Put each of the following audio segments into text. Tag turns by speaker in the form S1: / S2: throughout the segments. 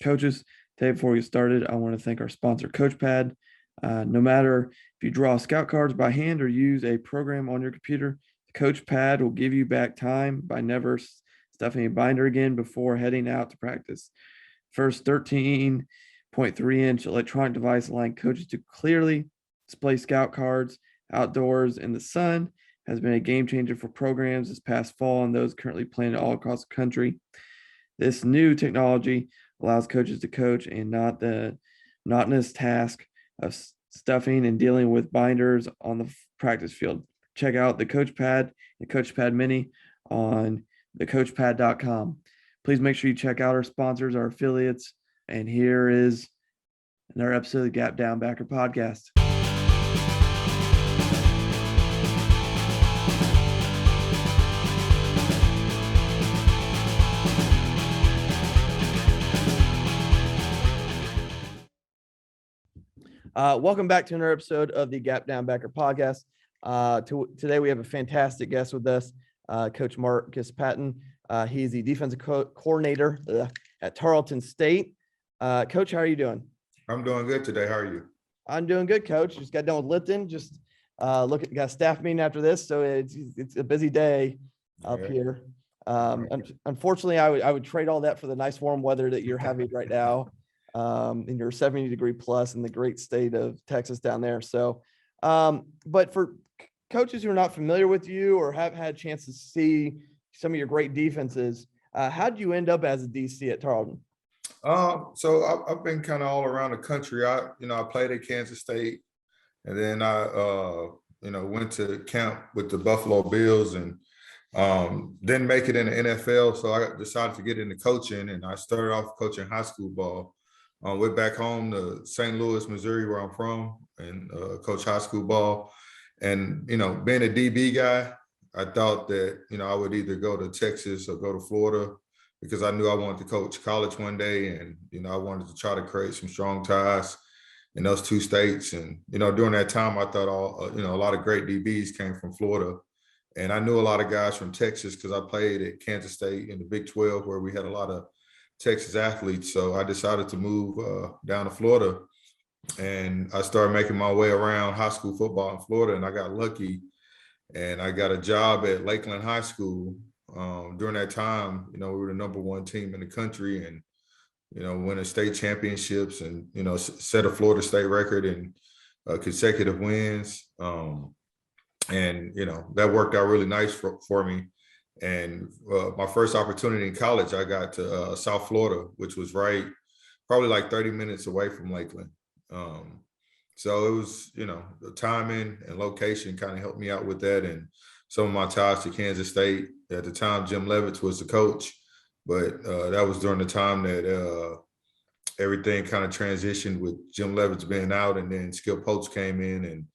S1: coaches. Today, before we get started, I want to thank our sponsor, CoachPad. No matter if you draw scout cards by hand or use a program on your computer, CoachPad will give you back time by never stuffing a binder again before heading out to practice. First 13.3-inch electronic device allowing coaches to clearly display scout cards outdoors in the sun has been a game changer for programs this past fall and those currently planning all across the country. This new technology allows coaches to coach and not the monotonous task of stuffing and dealing with binders on the practice field. Check out the CoachPad and CoachPad Mini on thecoachpad.com. Please make sure you check out our sponsors, our affiliates. And here is another episode of the Gap Down Backer podcast. Welcome back to another episode of the Gap Down Backer podcast. Today we have a fantastic guest with us, Coach Marcus Patton. He's the defensive coordinator at Tarleton State. Coach, how are you doing?
S2: I'm doing good today. How are you?
S1: I'm doing good, Coach. Just got done with Lipton. Just got a staff meeting after this, so it's a busy day up here. Unfortunately, I would trade all that for the nice warm weather that you're having right now. In your 70-degree plus in the great state of Texas down there. So, but for coaches who are not familiar with you or haven't had a chance to see some of your great defenses, how did you end up as a DC at Tarleton?
S2: So I've been kind of all around the country. I played at Kansas State, and then I went to camp with the Buffalo Bills and didn't make it in the NFL. So I decided to get into coaching, and I started off coaching high school ball. Went back home to St. Louis, Missouri, where I'm from, and coach high school ball. And, being a DB guy, I thought that, I would either go to Texas or go to Florida because I knew I wanted to coach college one day. And, I wanted to try to create some strong ties in those two states. And, during that time, I thought a lot of great DBs came from Florida. And I knew a lot of guys from Texas because I played at Kansas State in the Big 12 where we had a lot of Texas athletes. So I decided to move down to Florida, and I started making my way around high school football in Florida, and I got lucky and I got a job at Lakeland High School. During that time, we were the number one team in the country and, winning state championships and, set a Florida State record in consecutive wins. And, that worked out really nice for me. And my first opportunity in college, I got to South Florida, which was probably like 30 minutes away from Lakeland. So it was, the timing and location kind of helped me out with that. And some of my ties to Kansas State. At the time, Jim Levitt was the coach, but that was during the time that everything kind of transitioned with Jim Levitt being out, and then Skip Holtz came in, and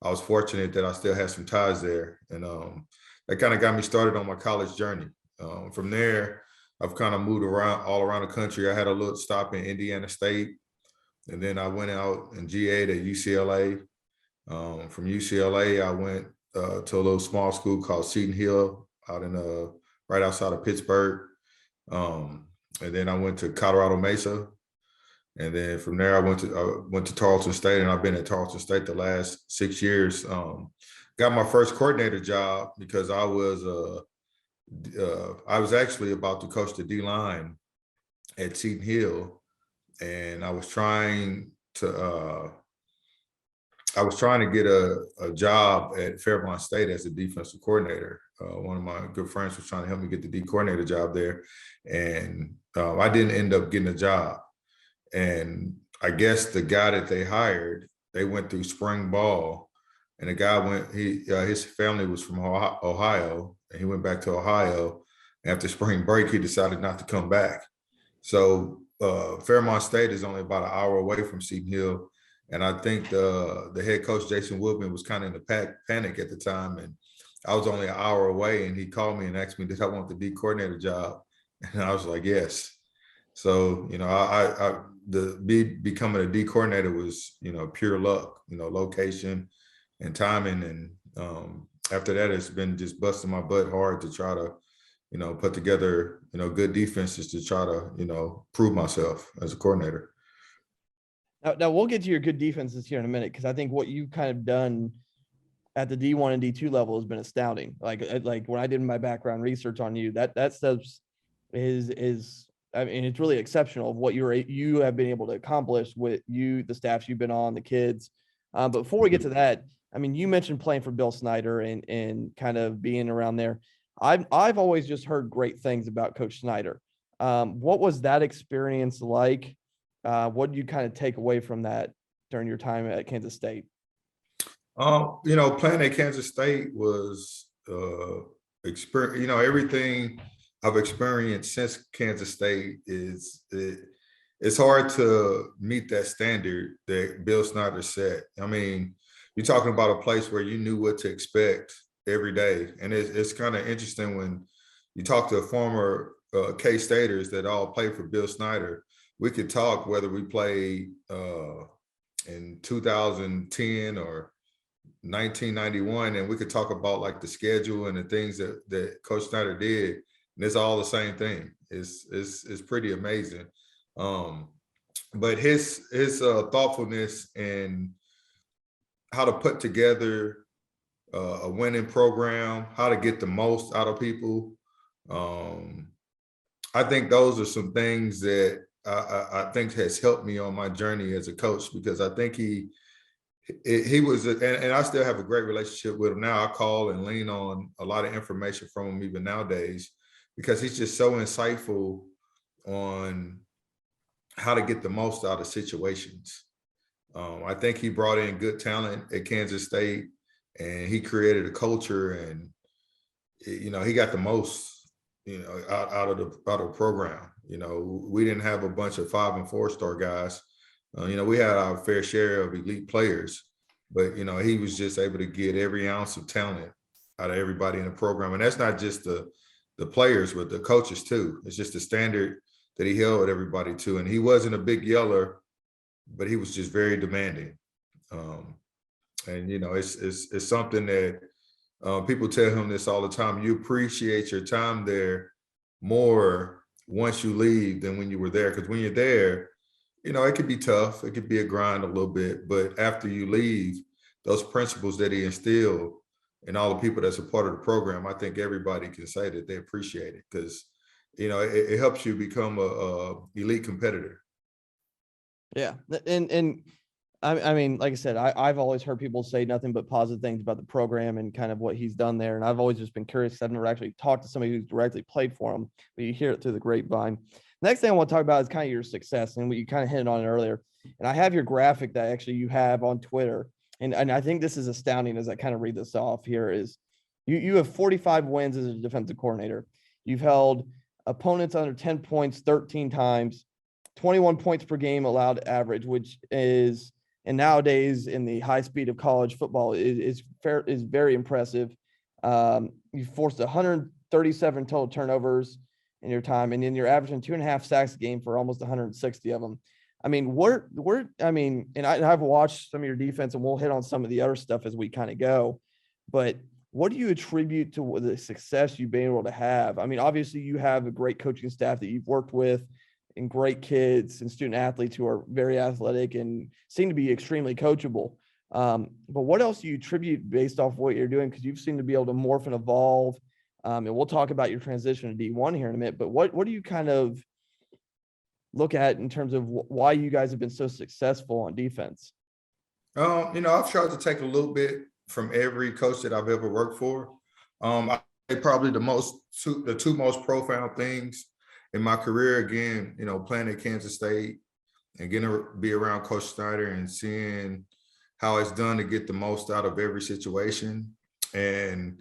S2: I was fortunate that I still had some ties there. And that kind of got me started on my college journey. From there, I've kind of moved around all around the country. I had a little stop in Indiana State, and then I went out and GA'd at UCLA. From UCLA, I went to a little small school called Seton Hill out in right outside of Pittsburgh. And then I went to Colorado Mesa. And then from there, I went to Tarleton State, and I've been at Tarleton State the last 6 years. Got my first coordinator job because I was actually about to coach the D-line at Seton Hill, and I was trying to get a job at Fairmont State as a defensive coordinator. One of my good friends was trying to help me get the D coordinator job there, and I didn't end up getting a job. And I guess the guy that they hired, they went through spring ball. And the guy his family was from Ohio, and he went back to Ohio. After spring break, he decided not to come back. So Fairmont State is only about an hour away from Seton Hill. And I think the head coach, Jason Woodman, was kind of in a panic at the time. And I was only an hour away, and he called me and asked me, did I want the D coordinator job? And I was like, yes. So, becoming a D coordinator was, pure luck, location and timing. And after that, it's been just busting my butt hard to try to put together, good defenses to try to, prove myself as a coordinator.
S1: Now we'll get to your good defenses here in a minute, because I think what you've kind of done at the D1 and D2 level has been astounding. Like when I did my background research on you, that stuff is I mean, it's really exceptional of what you have been able to accomplish with the staffs you've been on, the kids. But before we get to that, I mean, you mentioned playing for Bill Snyder and kind of being around there. I've always just heard great things about Coach Snyder. What was that experience like? What did you kind of take away from that during your time at Kansas State?
S2: Playing at Kansas State was experience. Everything I've experienced since Kansas State it's hard to meet that standard that Bill Snyder set. I mean, you're talking about a place where you knew what to expect every day, and it's kind of interesting when you talk to former K-Staters that all played for Bill Snyder. We could talk whether we played in 2010 or 1991, and we could talk about like the schedule and the things that Coach Snyder did, and it's all the same thing. It's pretty amazing. But his thoughtfulness and how to put together a winning program, how to get the most out of people. I think those are some things that I think has helped me on my journey as a coach, because I think he was, and I still have a great relationship with him now. I call and lean on a lot of information from him even nowadays, because he's just so insightful on how to get the most out of situations. I think he brought in good talent at Kansas State, and he created a culture, and he got the most out of the program. We didn't have a bunch of 5- and 4-star guys. We had our fair share of elite players, but he was just able to get every ounce of talent out of everybody in the program, and that's not just the players, but the coaches too. It's just the standard that he held everybody to, and he wasn't a big yeller, but he was just very demanding. And it's something that people tell him this all the time. You appreciate your time there more once you leave than when you were there, because when you're there, it could be tough. It could be a grind a little bit, but after you leave, those principles that he instilled and all the people that's a part of the program, I think everybody can say that they appreciate it, because, it helps you become a elite competitor.
S1: Yeah. And I mean, like I said, I've always heard people say nothing but positive things about the program and kind of what he's done there. And I've always just been curious. I've never actually talked to somebody who's directly played for him, but you hear it through the grapevine. Next thing I want to talk about is kind of your success, and what you kind of hit on it earlier. And I have your graphic that actually you have on Twitter. And I think this is astounding as I kind of read this off here is you have 45 wins as a defensive coordinator. You've held opponents under 10 points 13 times, 21 points per game allowed average, which is, and nowadays in the high speed of college football is very impressive. You forced 137 total turnovers in your time, and then you're averaging 2.5 sacks a game for almost 160 of them. I mean, and I've watched some of your defense, and we'll hit on some of the other stuff as we kind of go, but what do you attribute to the success you've been able to have? I mean, obviously you have a great coaching staff that you've worked with, and great kids and student athletes who are very athletic and seem to be extremely coachable. But what else do you attribute based off what you're doing? Because you've seemed to be able to morph and evolve. And we'll talk about your transition to D1 here in a minute. But what do you kind of look at in terms of why you guys have been so successful on defense?
S2: I've tried to take a little bit from every coach that I've ever worked for. I think probably the two most profound things in my career, again, playing at Kansas State and getting to be around Coach Snyder and seeing how it's done to get the most out of every situation. And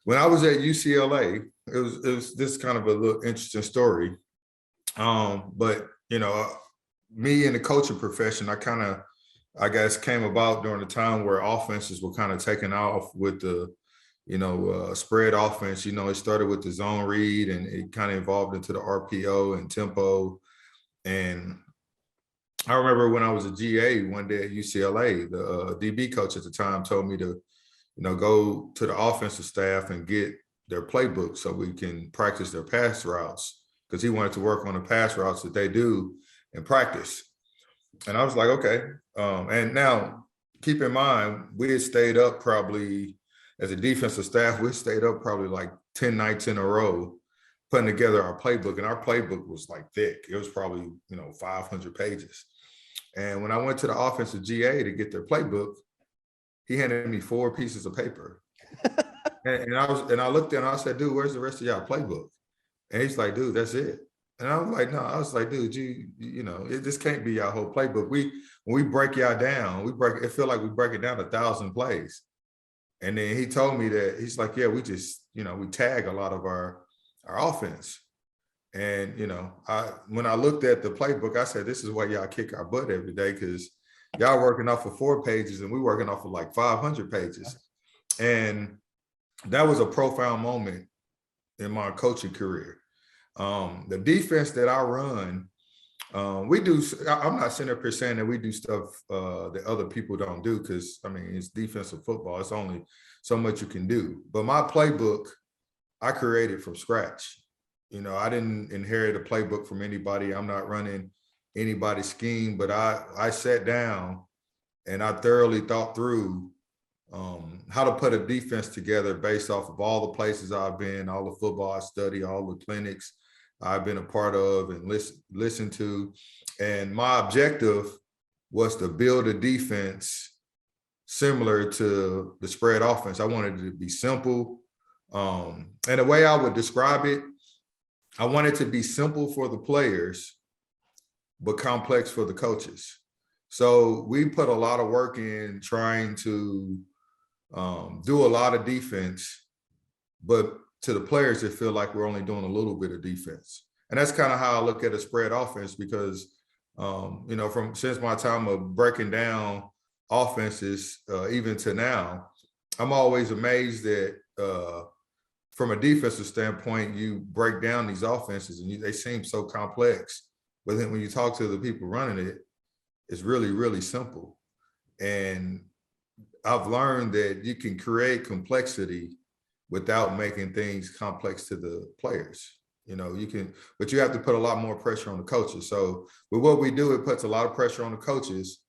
S2: when I was at UCLA, it was this kind of a little interesting story. But me in the coaching profession, I guess came about during the time where offenses were kind of taking off with the spread offense. It started with the zone read, and it kind of evolved into the RPO and tempo. And I remember when I was a GA one day at UCLA, the DB coach at the time told me to, go to the offensive staff and get their playbook so we can practice their pass routes, because he wanted to work on the pass routes that they do in practice. And I was like, okay. And now keep in mind, we had stayed up probably, as a defensive staff, we stayed up probably like 10 nights in a row putting together our playbook. And our playbook was like thick. It was probably, 500 pages. And when I went to the offensive GA to get their playbook, he handed me 4 pieces of paper. and I looked at him and I said, dude, where's the rest of y'all playbook? And he's like, dude, that's it. And I was like, no, I was like, dude, this can't be our whole playbook. When we break y'all down, it feel like we break it down 1,000 plays. And then he told me that, he's like, yeah, we just, we tag a lot of our offense. And, when I looked at the playbook, I said, this is why y'all kick our butt every day, because y'all working off of 4 pages and we working off of like 500 pages. And that was a profound moment in my coaching career. The defense that I run, I'm not sitting up here saying that we do stuff that other people don't do, because it's defensive football. It's only so much you can do. But my playbook, I created from scratch. I didn't inherit a playbook from anybody. I'm not running anybody's scheme, but I sat down and I thoroughly thought through how to put a defense together based off of all the places I've been, all the football I study, all the clinics I've been a part of and listen to. And my objective was to build a defense similar to the spread offense. I wanted it to be simple. And the way I would describe it, I wanted to be simple for the players, but complex for the coaches. So we put a lot of work in trying to do a lot of defense, but to the players, it feel like we're only doing a little bit of defense. And that's kind of how I look at a spread offense, because, since my time of breaking down offenses, even to now, I'm always amazed that from a defensive standpoint, you break down these offenses and they seem so complex. But then when you talk to the people running it, it's really, really simple. And I've learned that you can create complexity without making things complex to the players. But you have to put a lot more pressure on the coaches. So with what we do, it puts a lot of pressure on the coaches,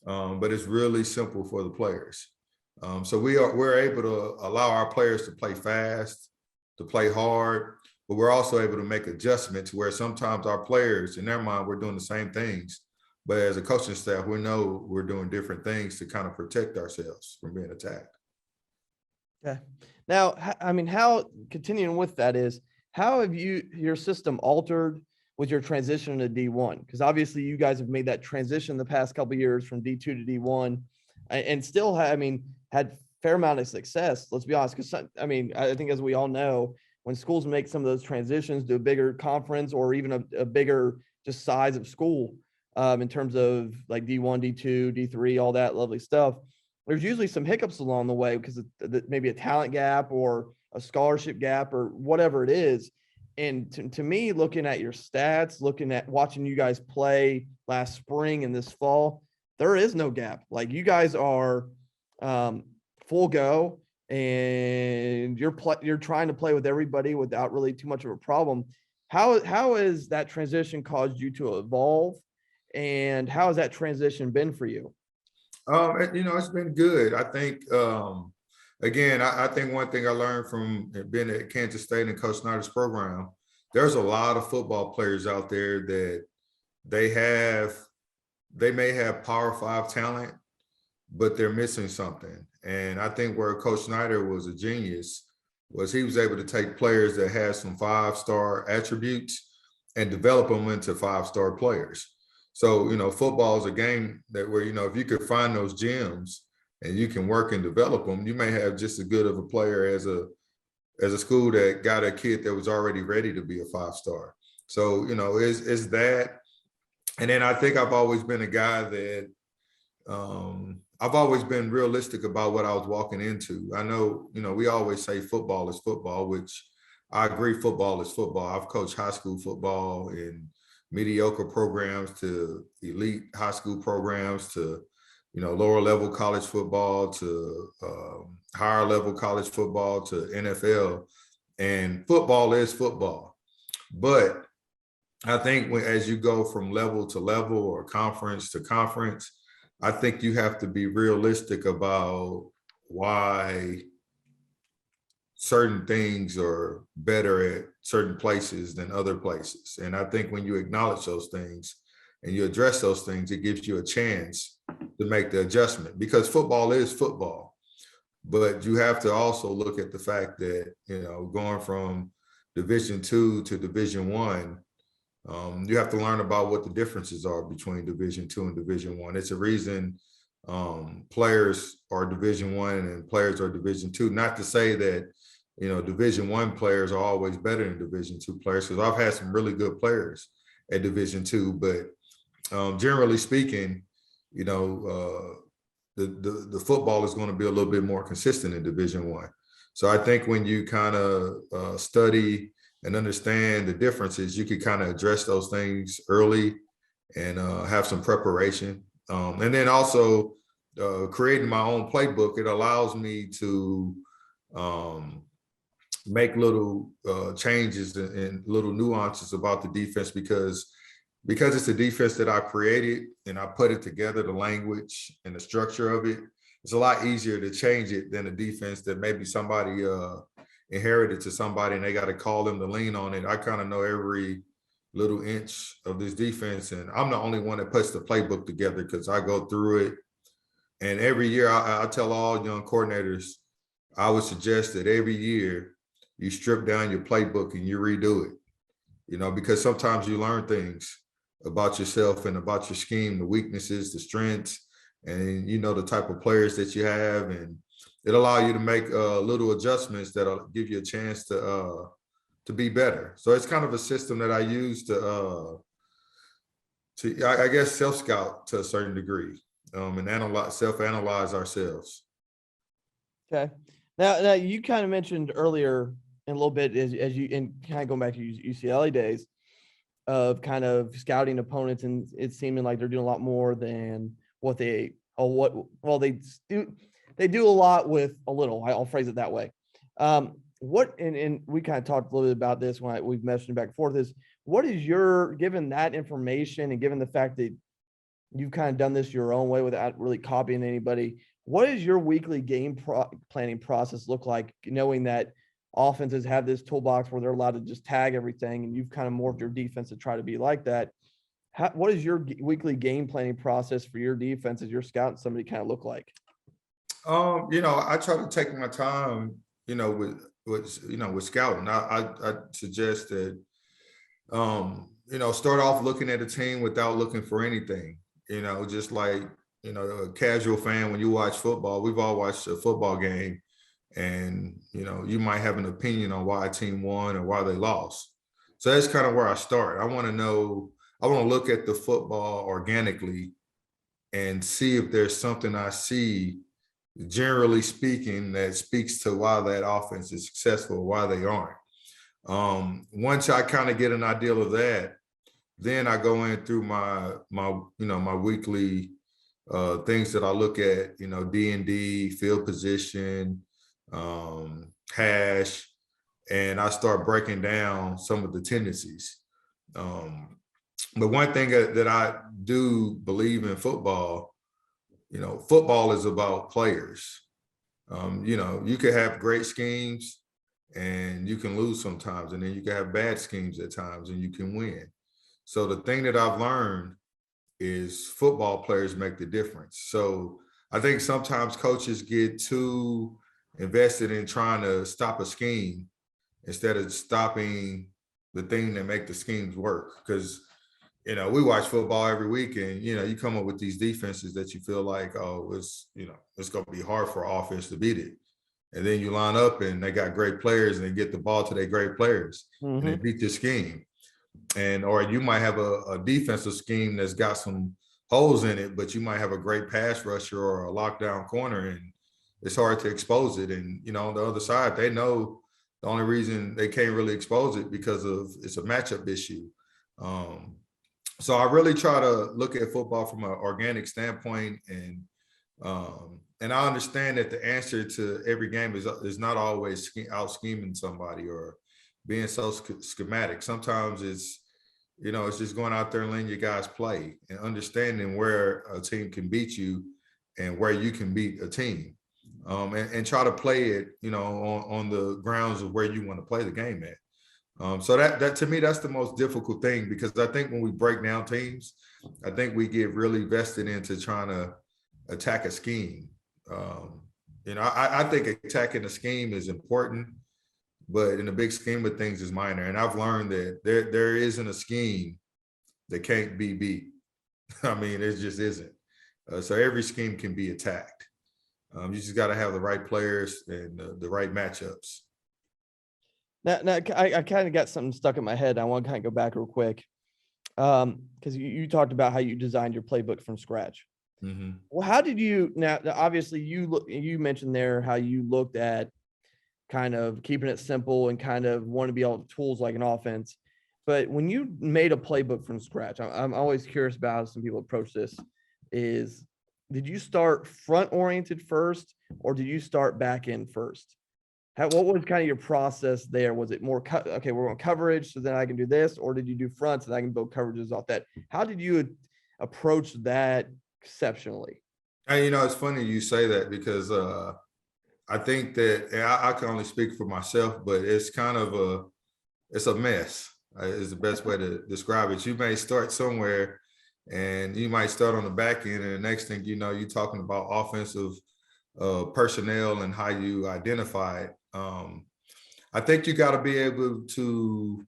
S2: but it's really simple for the players. So we're able to allow our players to play fast, to play hard, but we're also able to make adjustments where sometimes our players, in their mind, we're doing the same things. But as a coaching staff, we know we're doing different things to kind of protect ourselves from being attacked.
S1: Okay. Now, how continuing with that is, how have your system altered with your transition to D1? Because obviously you guys have made that transition the past couple of years from D2 to D1 and still had fair amount of success. Let's be honest. Because I think, as we all know, when schools make some of those transitions to a bigger conference or even a bigger just size of school, in terms of like D1, D2, D3, all that lovely stuff, there's usually some hiccups along the way because of maybe a talent gap or a scholarship gap or whatever it is. And to me, looking at your stats, looking at watching you guys play last spring and this fall, there is no gap. Like, you guys are full go, and you're trying to play with everybody without really too much of a problem. How has that transition caused you to evolve, and how has that transition been for you?
S2: It's been good. I think, again, I think one thing I learned from being at Kansas State and Coach Snyder's program, there's a lot of football players out there that they may have Power 5 talent, but they're missing something. And I think where Coach Snyder was a genius was he was able to take players that had some 5-star attributes and develop them into 5-star players. So, football is a game that where, if you could find those gems and you can work and develop them, you may have just as good of a player as a school that got a kid that was already ready to be a 5-star. So, it's that. And then I think I've always been a guy that I've always been realistic about what I was walking into. I know, we always say football is football, which I agree, football is football. I've coached high school football in mediocre programs to elite high school programs to, lower level college football to higher level college football to NFL. and football is football. But I think as you go from level to level or conference to conference, I think you have to be realistic about why certain things are better at certain places than other places. And I think when you acknowledge those things and you address those things, it gives you a chance to make the adjustment, because football is football. But you have to also look at the fact that, going from Division II to Division I, you have to learn about what the differences are between Division II and Division I. It's a reason players are Division I and players are Division II. Not to say that, Division I players are always better than Division II players, because I've had some really good players at Division II. But generally speaking, the football is going to be a little bit more consistent in Division I. So I think when you kind of study and understand the differences, you can kind of address those things early and have some preparation. And then also creating my own playbook, it allows me to make little changes and little nuances about the defense, because it's a defense that I created and I put it together, the language and the structure of it. It's a lot easier to change it than a defense that maybe somebody inherited to somebody and they got to call them to lean on it. I kind of know every little inch of this defense, and I'm the only one that puts the playbook together because I go through it. And every year I tell all young coordinators, I would suggest that every year you strip down your playbook and you redo it, because sometimes you learn things about yourself and about your scheme, the weaknesses, the strengths, and the type of players that you have, and it'll allow you to make little adjustments that'll give you a chance to be better. So it's kind of a system that I use to I guess self-scout to a certain degree, and self-analyze ourselves.
S1: Okay. Now you kind of mentioned earlier in a little bit as you, and kind of going back to UCLA days, of kind of scouting opponents, and it's seeming like they're doing a lot more than what they do a lot with a little. I'll phrase it that way. And we kind of talked a little bit about this when we've mentioned back and forth, is what is given that information and given the fact that you've kind of done this your own way without really copying anybody, what does your weekly game planning process look like, knowing that offenses have this toolbox where they're allowed to just tag everything, and you've kind of morphed your defense to try to be like that? What does your weekly game planning process for your defense as you're scouting somebody kind of look like?
S2: I try to take my time, with scouting. I suggest that, start off looking at a team without looking for anything, just like, a casual fan, when you watch football, we've all watched a football game, and, you might have an opinion on why a team won or why they lost. So that's kind of where I start. I want to look at the football organically and see if there's something I see, generally speaking, that speaks to why that offense is successful, why they aren't. Once I kind of get an idea of that, then I go in through my weekly things that I look at, D&D, field position, hash, and I start breaking down some of the tendencies. But one thing that I do believe in football, football is about players. You can have great schemes and you can lose sometimes, and then you can have bad schemes at times and you can win. So the thing that I've learned is football players make the difference. So I think sometimes coaches get too invested in trying to stop a scheme instead of stopping the thing that make the schemes work. Because, we watch football every week, and, you come up with these defenses that you feel like, oh, it's going to be hard for offense to beat it. And then you line up and they got great players and they get the ball to their great players, and they beat the scheme. Or you might have a defensive scheme that's got some holes in it, but you might have a great pass rusher or a lockdown corner, and it's hard to expose it. And, on the other side, they know the only reason they can't really expose it because it's a matchup issue. So I really try to look at football from an organic standpoint and and I understand that the answer to every game is not always out scheming somebody or being so schematic. Sometimes it's, it's just going out there and letting your guys play and understanding where a team can beat you and where you can beat a team, and try to play it, on the grounds of where you want to play the game at. So that to me, that's the most difficult thing, because I think when we break down teams, I think we get really vested into trying to attack a scheme. I think attacking a scheme is important, but in the big scheme of things is minor. And I've learned that there isn't a scheme that can't be beat. I mean, it just isn't. So every scheme can be attacked. You just got to have the right players and the right matchups.
S1: Now I kind of got something stuck in my head. I want to kind of go back real quick, because you talked about how you designed your playbook from scratch.
S2: Mm-hmm.
S1: Well, how did you, now obviously you mentioned there how you looked at kind of keeping it simple and kind of want to be all the tools like an offense. But when you made a playbook from scratch, I'm always curious about how some people approach this. Did you start front oriented first, or did you start back end first? What was kind of your process there? Was it more okay, we're on coverage, so then I can do this, or did you do fronts and I can build coverages off that? How did you approach that exceptionally?
S2: And it's funny you say that, because I think that, and I can only speak for myself, but it's kind of it's a mess, is the best way to describe it. You may start somewhere and you might start on the back end, and the next thing you know, you're talking about offensive personnel and how you identify it. I think you got to be able to,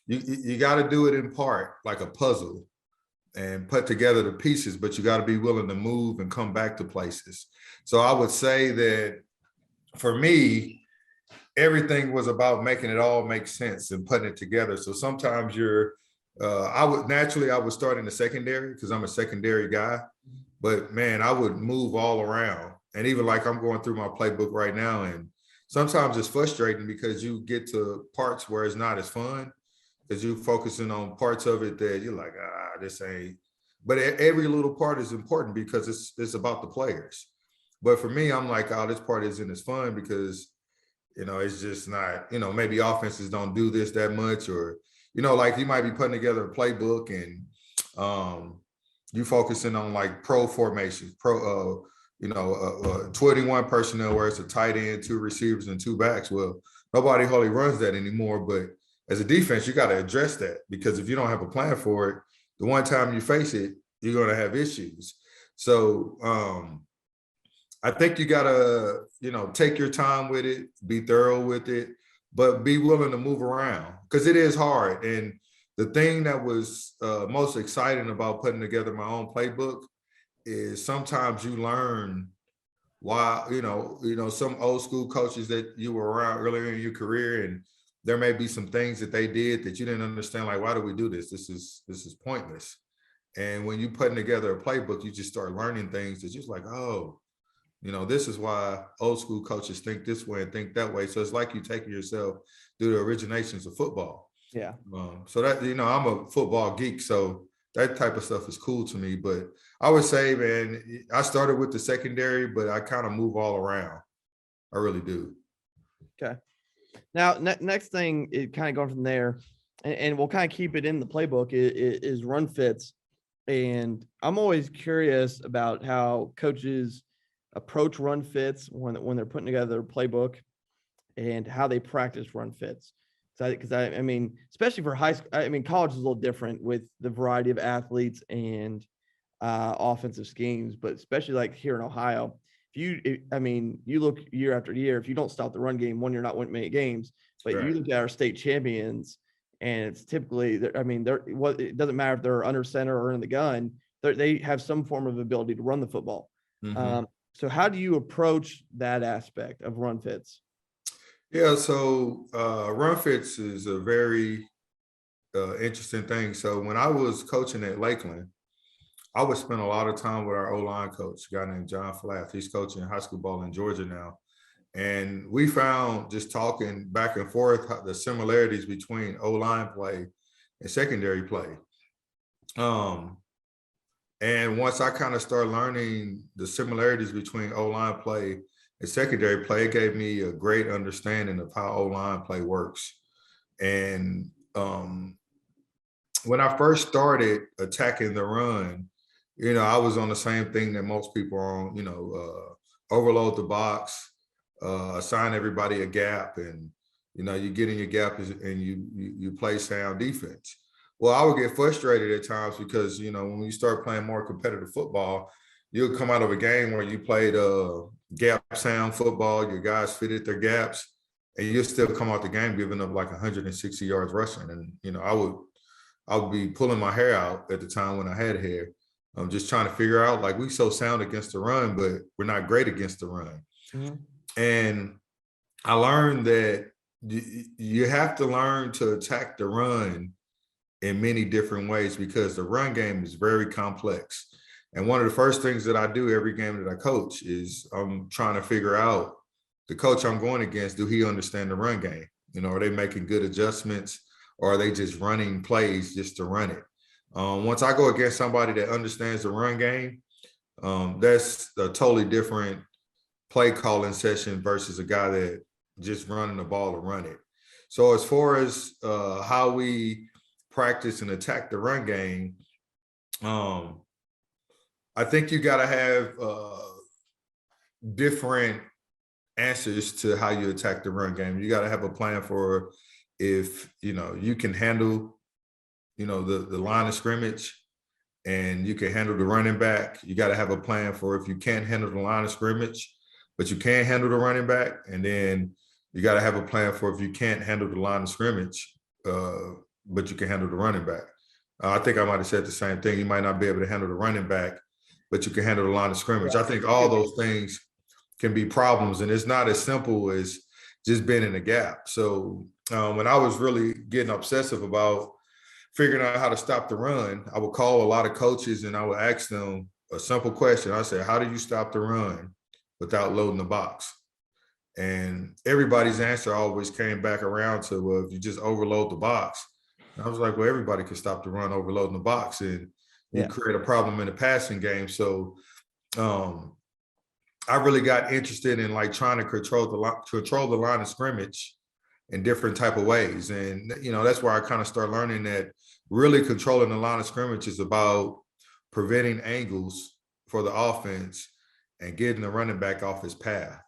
S2: you got to do it in part like a puzzle and put together the pieces, but you got to be willing to move and come back to places. So I would say that for me, everything was about making it all make sense and putting it together. So sometimes I would start in the secondary because I'm a secondary guy, but man, I would move all around. And even like I'm going through my playbook right now, and sometimes it's frustrating because you get to parts where it's not as fun, because you're focusing on parts of it that you're like, this ain't. But every little part is important because it's about the players. But for me, I'm like, this part isn't as fun because, it's just not, maybe offenses don't do this that much, or, like you might be putting together a playbook and you focusing on like pro formations, 21 personnel where it's a tight end, 2 receivers, and 2 backs. Well, nobody hardly runs that anymore, but as a defense, you got to address that, because if you don't have a plan for it, the one time you face it, you're going to have issues. So I think you got to, take your time with it, be thorough with it, but be willing to move around, because it is hard. And the thing that was most exciting about putting together my own playbook is sometimes you learn why, some old school coaches that you were around earlier in your career, and there may be some things that they did that you didn't understand. Like, why do we do this? This is pointless. And when you're putting together a playbook, you just start learning things that you're just like, oh, this is why old school coaches think this way and think that way. So it's like you taking yourself through the originations of football.
S1: Yeah.
S2: So that, I'm a football geek, so that type of stuff is cool to me. But I would say, man, I started with the secondary, but I kind of move all around. I really do.
S1: Okay. Now, next thing, it kind of going from there, and we'll kind of keep it in the playbook, is run fits. And I'm always curious about how coaches approach run fits when they're putting together their playbook, and how they practice run fits. Because I mean, especially for high school, I mean, college is a little different with the variety of athletes and offensive schemes, but especially like here in Ohio, you look year after year, if you don't stop the run game, you're not winning many games. But
S2: Right.
S1: You look at our state champions, and it's typically, it doesn't matter if they're under center or in the gun, they have some form of ability to run the football.
S2: Mm-hmm.
S1: So how do you approach that aspect of run fits?
S2: Yeah, so run fits is a very interesting thing. So when I was coaching at Lakeland, I would spend a lot of time with our O-line coach, a guy named John Flath. He's coaching high school ball in Georgia now. And we found, just talking back and forth, the similarities between O-line play and secondary play. And once I kind of started learning the similarities between O-line play and secondary play, it gave me a great understanding of how O-line play works. And when I first started attacking the run, I was on the same thing that most people are on, overload the box, assign everybody a gap, and you get in your gap and you play sound defense. Well, I would get frustrated at times because when you start playing more competitive football, you'll come out of a game where you played gap sound football, your guys fitted their gaps, and you'll still come out the game giving up like 160 yards rushing. And I would be pulling my hair out at the time when I had hair. I'm just trying to figure out, like, we so sound against the run, but we're not great against the run. Mm-hmm. And I learned that you have to learn to attack the run in many different ways because the run game is very complex. And one of the first things that I do every game that I coach is I'm trying to figure out the coach I'm going against, do he understand the run game? Are they making good adjustments, or are they just running plays just to run it? Once I go against somebody that understands the run game, that's a totally different play calling session versus a guy that just running the ball to run it. So as far as how we practice and attack the run game, I think you got to have different answers to how you attack the run game. You got to have a plan for if you can handle the line of scrimmage and you can handle the running back. You got to have a plan for if you can't handle the line of scrimmage, but you can handle the running back. And then you got to have a plan for if you can't handle the line of scrimmage, but you can handle the running back. I think I might have said the same thing. You might not be able to handle the running back, but you can handle the line of scrimmage. I think all those things can be problems, and it's not as simple as just being in a gap. So when I was really getting obsessive about figuring out how to stop the run, I would call a lot of coaches and I would ask them a simple question. I said, how do you stop the run without loading the box? And everybody's answer always came back around to, well, if you just overload the box. And I was like, well, everybody can stop the run overloading the box, and you create a problem in the passing game. So I really got interested in like trying to control the line of scrimmage in different type of ways. And, that's where I kind of start learning that really controlling the line of scrimmage is about preventing angles for the offense and getting the running back off his path.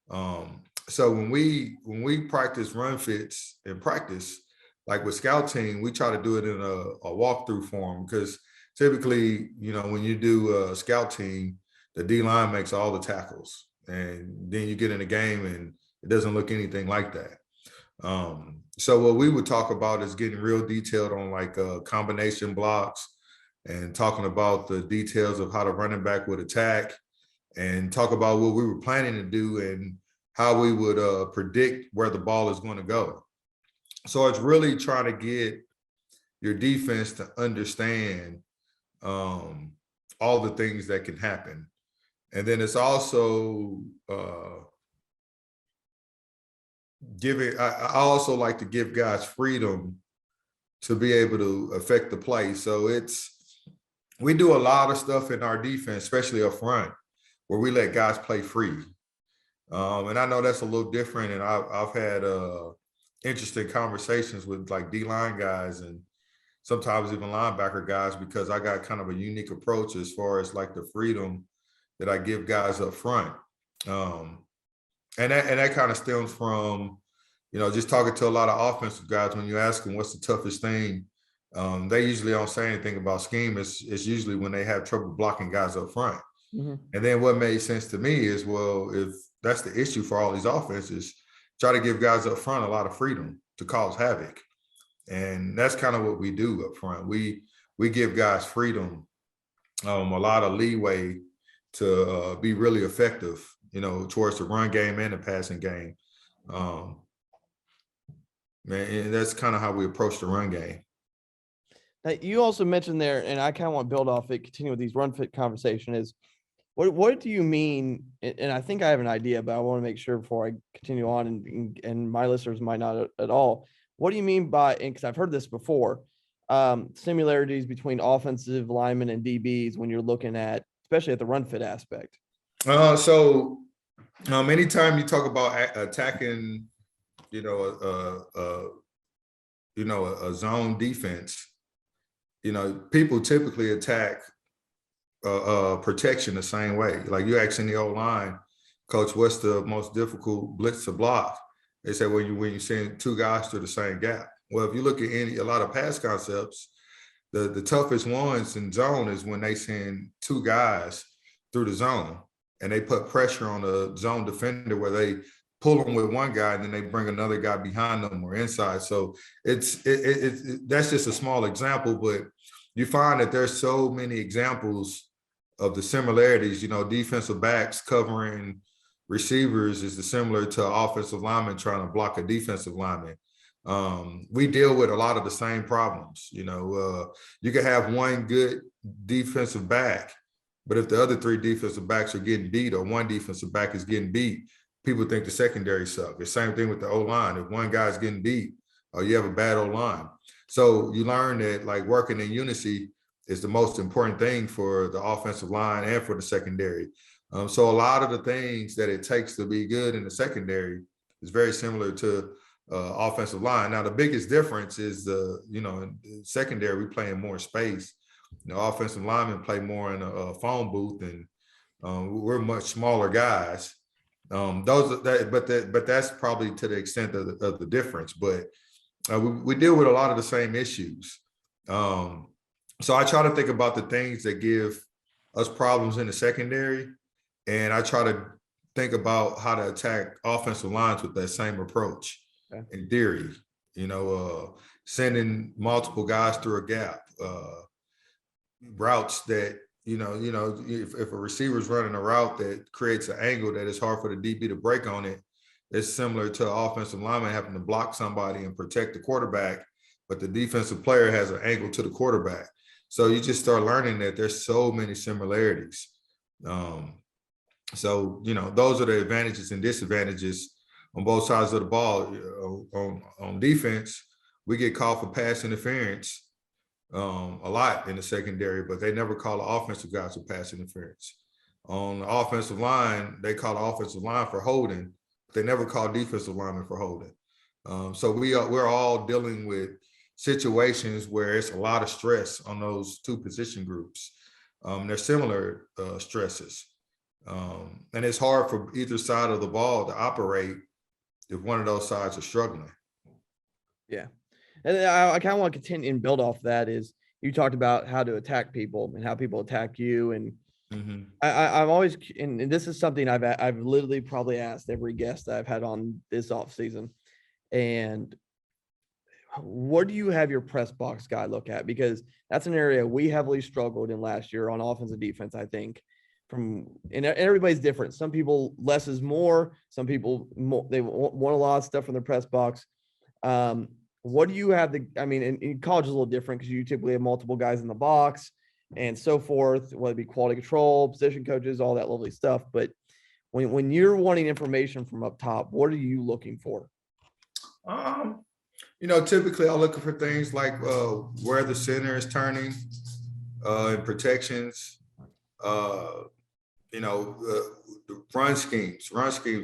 S2: So when we practice run fits in practice, like with scout team, we try to do it in a walkthrough form, because typically, when you do a scout team, the D-line makes all the tackles, and then you get in the game and it doesn't look anything like that. So what we would talk about is getting real detailed on like combination blocks and talking about the details of how the running back would attack, and talk about what we were planning to do and how we would predict where the ball is going to go. So it's really trying to get your defense to understand all the things that can happen. And then it's also I also like to give guys freedom to be able to affect the play. So we do a lot of stuff in our defense, especially up front, where we let guys play free. And I know that's a little different. And I've had interesting conversations with like D-line guys and sometimes even linebacker guys, because I got kind of a unique approach as far as like the freedom that I give guys up front. And that kind of stems from, just talking to a lot of offensive guys. When you ask them what's the toughest thing, they usually don't say anything about scheme. It's usually when they have trouble blocking guys up front. Mm-hmm. And then what made sense to me is, well, if that's the issue for all these offenses, try to give guys up front a lot of freedom to cause havoc. And that's kind of what we do up front. We give guys freedom, a lot of leeway to be really effective, towards the run game and the passing game. And that's kind of how we approach the run game.
S1: Now, you also mentioned there, and I kind of want to build off it, continue with these run fit conversation, is what do you mean? And I think I have an idea, but I want to make sure before I continue on, and my listeners might not at all. What do you mean by, and because I've heard this before, similarities between offensive linemen and DBs when you're looking at, especially at the run fit aspect?
S2: Anytime you talk about attacking, you know, a zone defense, people typically attack protection the same way. Like you asking the old line, coach, what's the most difficult blitz to block? They say, well, when you send two guys through the same gap. Well, if you look at a lot of pass concepts, the toughest ones in zone is when they send two guys through the zone and they put pressure on the zone defender where they pull them with one guy and then they bring another guy behind them or inside. So that's just a small example, but you find that there's so many examples of the similarities. Defensive backs covering receivers is similar to offensive linemen trying to block a defensive lineman. We deal with a lot of the same problems. You can have one good defensive back, but if the other three defensive backs are getting beat or one defensive back is getting beat, people think the secondary sucks. The same thing with the O-line. If one guy's getting beat, or you have a bad O-line. So you learn that like working in unity is the most important thing for the offensive line and for the secondary. So a lot of the things that it takes to be good in the secondary is very similar to offensive line. Now, the biggest difference is in secondary, we play in more space. Offensive linemen play more in a phone booth, and we're much smaller guys. But that's probably to the extent of the difference. But we deal with a lot of the same issues. So I try to think about the things that give us problems in the secondary, and I try to think about how to attack offensive lines with that same approach. Okay. In theory, sending multiple guys through a gap, routes that, if a receiver's running a route that creates an angle that is hard for the DB to break on it, it's similar to an offensive lineman having to block somebody and protect the quarterback, but the defensive player has an angle to the quarterback. So you just start learning that there's so many similarities. So, those are the advantages and disadvantages on both sides of the ball. On defense, we get called for pass interference a lot in the secondary, but they never call the offensive guys for pass interference. On the offensive line, they call the offensive line for holding, but they never call defensive linemen for holding. So we're all dealing with situations where it's a lot of stress on those two position groups. They're similar stresses. And it's hard for either side of the ball to operate if one of those sides are struggling.
S1: Yeah. And I kind of want to continue and build off that. Is you talked about how to attack people and how people attack you. And I'm always, and this is something I've literally probably asked every guest that I've had on this off season. And what do you have your press box guy look at? Because that's an area we heavily struggled in last year on offense and defense, I think. And everybody's different. Some people less is more. Some people they want a lot of stuff from their press box. What do you have? In college is a little different because you typically have multiple guys in the box and so forth, whether it be quality control, position coaches, all that lovely stuff. But when you're wanting information from up top, what are you looking for?
S2: Typically I'm looking for things like where the center is turning and protections. Run schemes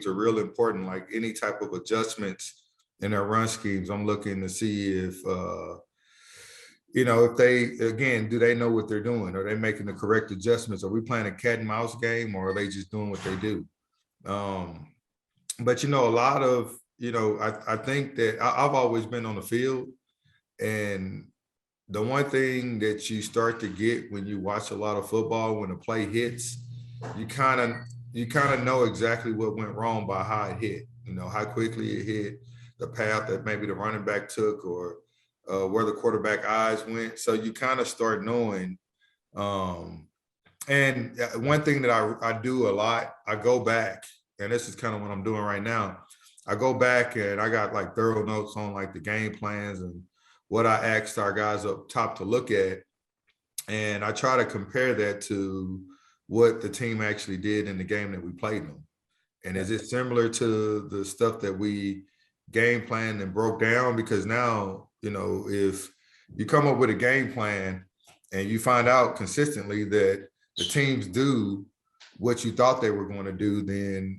S2: are real important. Like any type of adjustments in their run schemes, I'm looking to see if if they, again, do they know what they're doing? Are they making the correct adjustments? Are we playing a cat and mouse game, or are they just doing what they do? But a lot of I think that I've always been on the field, and the one thing that you start to get when you watch a lot of football, when the play hits, you kind of know exactly what went wrong by how it hit, how quickly it hit, the path that maybe the running back took, or where the quarterback eyes went. So you kind of start knowing. And one thing that I do a lot, I go back, and this is kind of what I'm doing right now. I go back and I got like thorough notes on like the game plans and what I asked our guys up top to look at. And I try to compare that to what the team actually did in the game that we played them. And is it similar to the stuff that we game planned and broke down? Because now, if you come up with a game plan and you find out consistently that the teams do what you thought they were going to do, then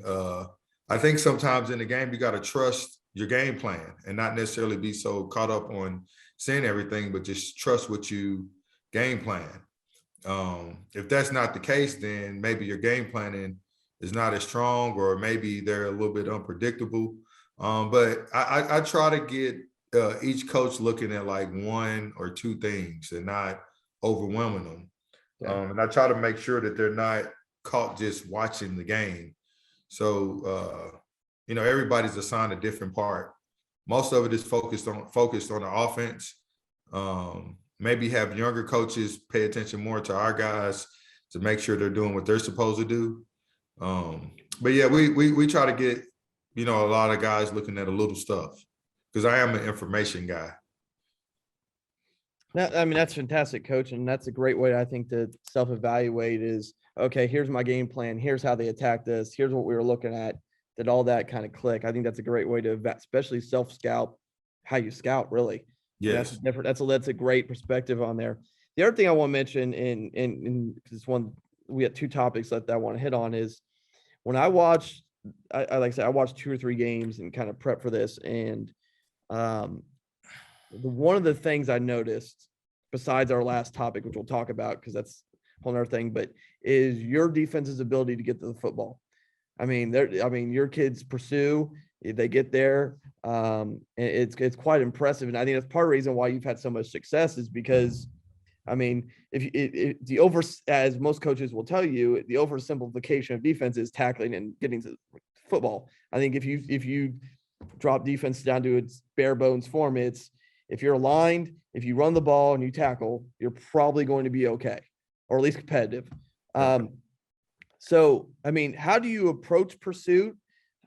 S2: I think sometimes in the game, you got to trust your game plan and not necessarily be so caught up on seeing everything, but just trust what you game plan. If that's not the case, then maybe your game planning is not as strong, or maybe they're a little bit unpredictable. But I try to get each coach looking at like one or two things and not overwhelming them. And I try to make sure that they're not caught just watching the game. So, everybody's assigned a different part. Most of it is focused on the offense. Maybe have younger coaches pay attention more to our guys to make sure they're doing what they're supposed to do. But yeah, we try to get, a lot of guys looking at a little stuff, because I am an information guy.
S1: That's fantastic, Coach. And that's a great way, I think, to self-evaluate is, okay, here's my game plan. Here's how they attacked us. Here's what we were looking at. Did all that kind of click? I think that's a great way to, especially self-scout, how you scout, really.
S2: Yes.
S1: That's different. That's a great perspective on there. The other thing I want to mention, in this one, we have two topics that I want to hit on is when I watch, like I said, I watched 2 or 3 games and kind of prep for this. And one of the things I noticed, besides our last topic, which we'll talk about because that's a whole other thing, but is your defense's ability to get to the football. Your kids pursue, they get there. It's quite impressive. And I think that's part of the reason why you've had so much success is because, as most coaches will tell you, the oversimplification of defense is tackling and getting to football. I think if you drop defense down to its bare bones form, it's if you're aligned, if you run the ball and you tackle, you're probably going to be okay, or at least competitive. So, how do you approach pursuit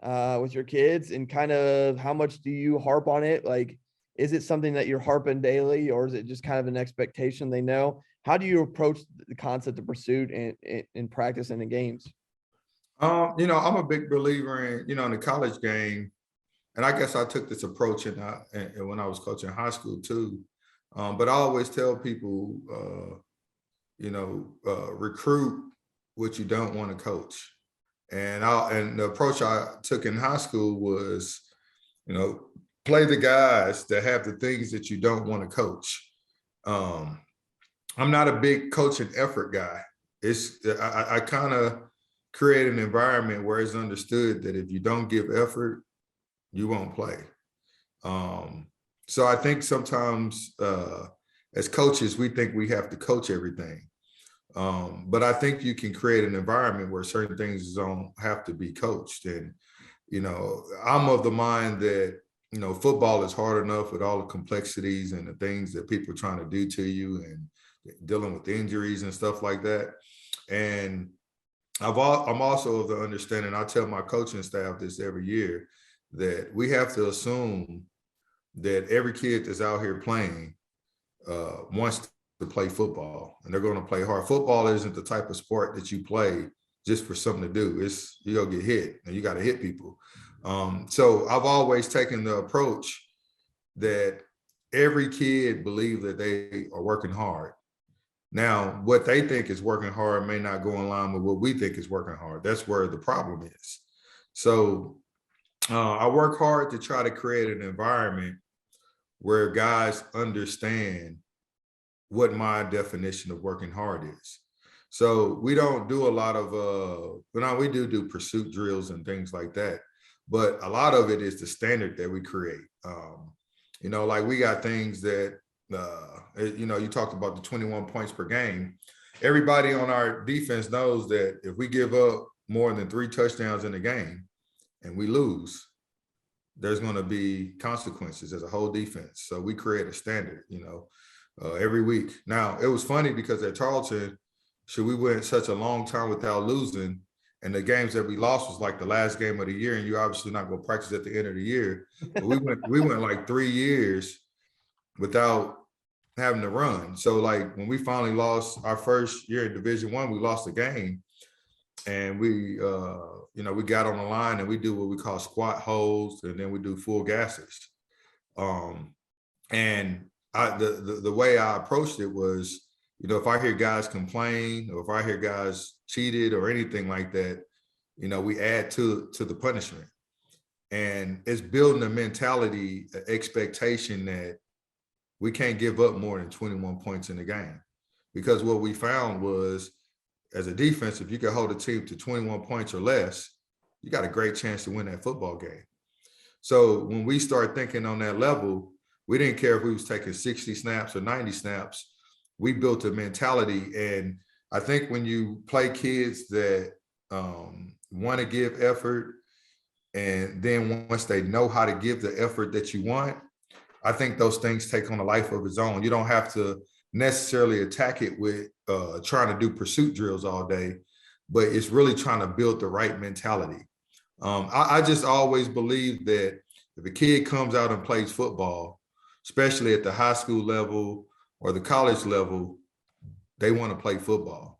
S1: with your kids, and kind of how much do you harp on it? Like, is it something that you're harping daily, or is it just kind of an expectation they know? How do you approach the concept of pursuit in practice and in games?
S2: I'm a big believer in, in the college game. And I guess I took this approach when I was coaching high school too. But I always tell people, recruit what you don't want to coach. And the approach I took in high school was, play the guys that have the things that you don't want to coach. I'm not a big coaching effort guy. I kind of create an environment where it's understood that if you don't give effort, you won't play. So I think sometimes as coaches, we think we have to coach everything. But I think you can create an environment where certain things don't have to be coached. And, I'm of the mind that, football is hard enough with all the complexities and the things that people are trying to do to you and dealing with injuries and stuff like that. And I'm also of the understanding, I tell my coaching staff this every year, that we have to assume that every kid that's out here playing wants to play football, and they're going to play hard. Football isn't the type of sport that you play just for something to do. It's you're gonna get hit, and you got to hit people. So I've always taken the approach that every kid believes that they are working hard. Now, what they think is working hard may not go in line with what we think is working hard. That's where the problem is. So I work hard to try to create an environment where guys understand what my definition of working hard is. So we don't do a lot of, we do pursuit drills and things like that, but a lot of it is the standard that we create. Like we got things that, you talked about the 21 points per game. Everybody on our defense knows that if we give up more than 3 touchdowns in a game and we lose, there's going to be consequences as a whole defense. So we create a standard, every week. Now, it was funny because at Tarleton, we went such a long time without losing, and the games that we lost was like the last game of the year, and you're obviously not going to practice at the end of the year. But we went like 3 years without having to run. So like when we finally lost our first year in Division I, we lost a game, and we got on the line and we do what we call squat holds, and then we do full gases. And the way I approached it was, if I hear guys complain or if I hear guys cheated or anything like that, we add to the punishment. And it's building a mentality, an expectation that we can't give up more than 21 points in the game. Because what we found was, as a defense, if you can hold a team to 21 points or less, you got a great chance to win that football game. So when we start thinking on that level, we didn't care if we was taking 60 snaps or 90 snaps. We built a mentality. And I think when you play kids that want to give effort, and then once they know how to give the effort that you want, I think those things take on a life of its own. You don't have to necessarily attack it with trying to do pursuit drills all day, but it's really trying to build the right mentality. I just always believe that if a kid comes out and plays football, especially at the high school level or the college level, they want to play football.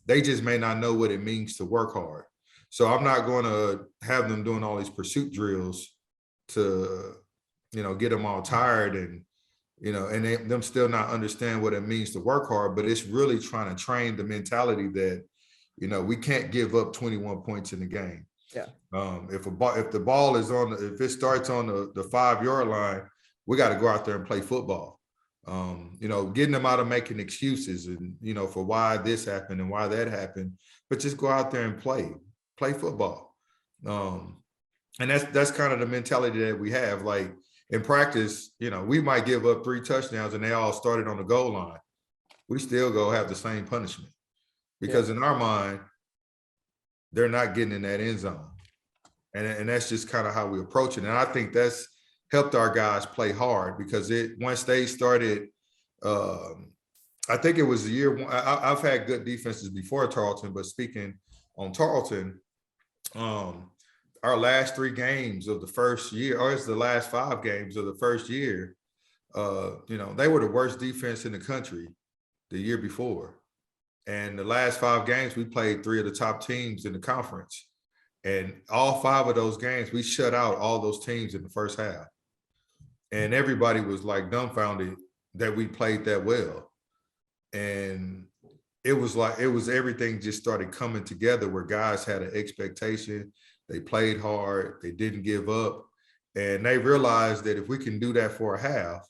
S2: They just may not know what it means to work hard. So I'm not going to have them doing all these pursuit drills to, get them all tired and, and them still not understand what it means to work hard. But it's really trying to train the mentality that, we can't give up 21 points in the game.
S1: Yeah.
S2: If the ball is if it starts on the 5-yard line, we got to go out there and play football. Getting them out of making excuses and, for why this happened and why that happened, but just go out there and play football. And that's kind of the mentality that we have. Like in practice, we might give up 3 touchdowns and they all started on the goal line. We still go have the same punishment because in our mind, they're not getting in that end zone. And that's just kind of how we approach it. And I think that's helped our guys play hard because once they started, I think it was the year one. I've had good defenses before Tarleton, but speaking on Tarleton, our last 3 games of the first year, or it's the last 5 games of the first year, they were the worst defense in the country the year before. And the last 5 games, we played 3 of the top teams in the conference. And all 5 of those games, we shut out all those teams in the first half. And everybody was like dumbfounded that we played that well. And it was everything just started coming together where guys had an expectation. They played hard. They didn't give up. And they realized that if we can do that for a half,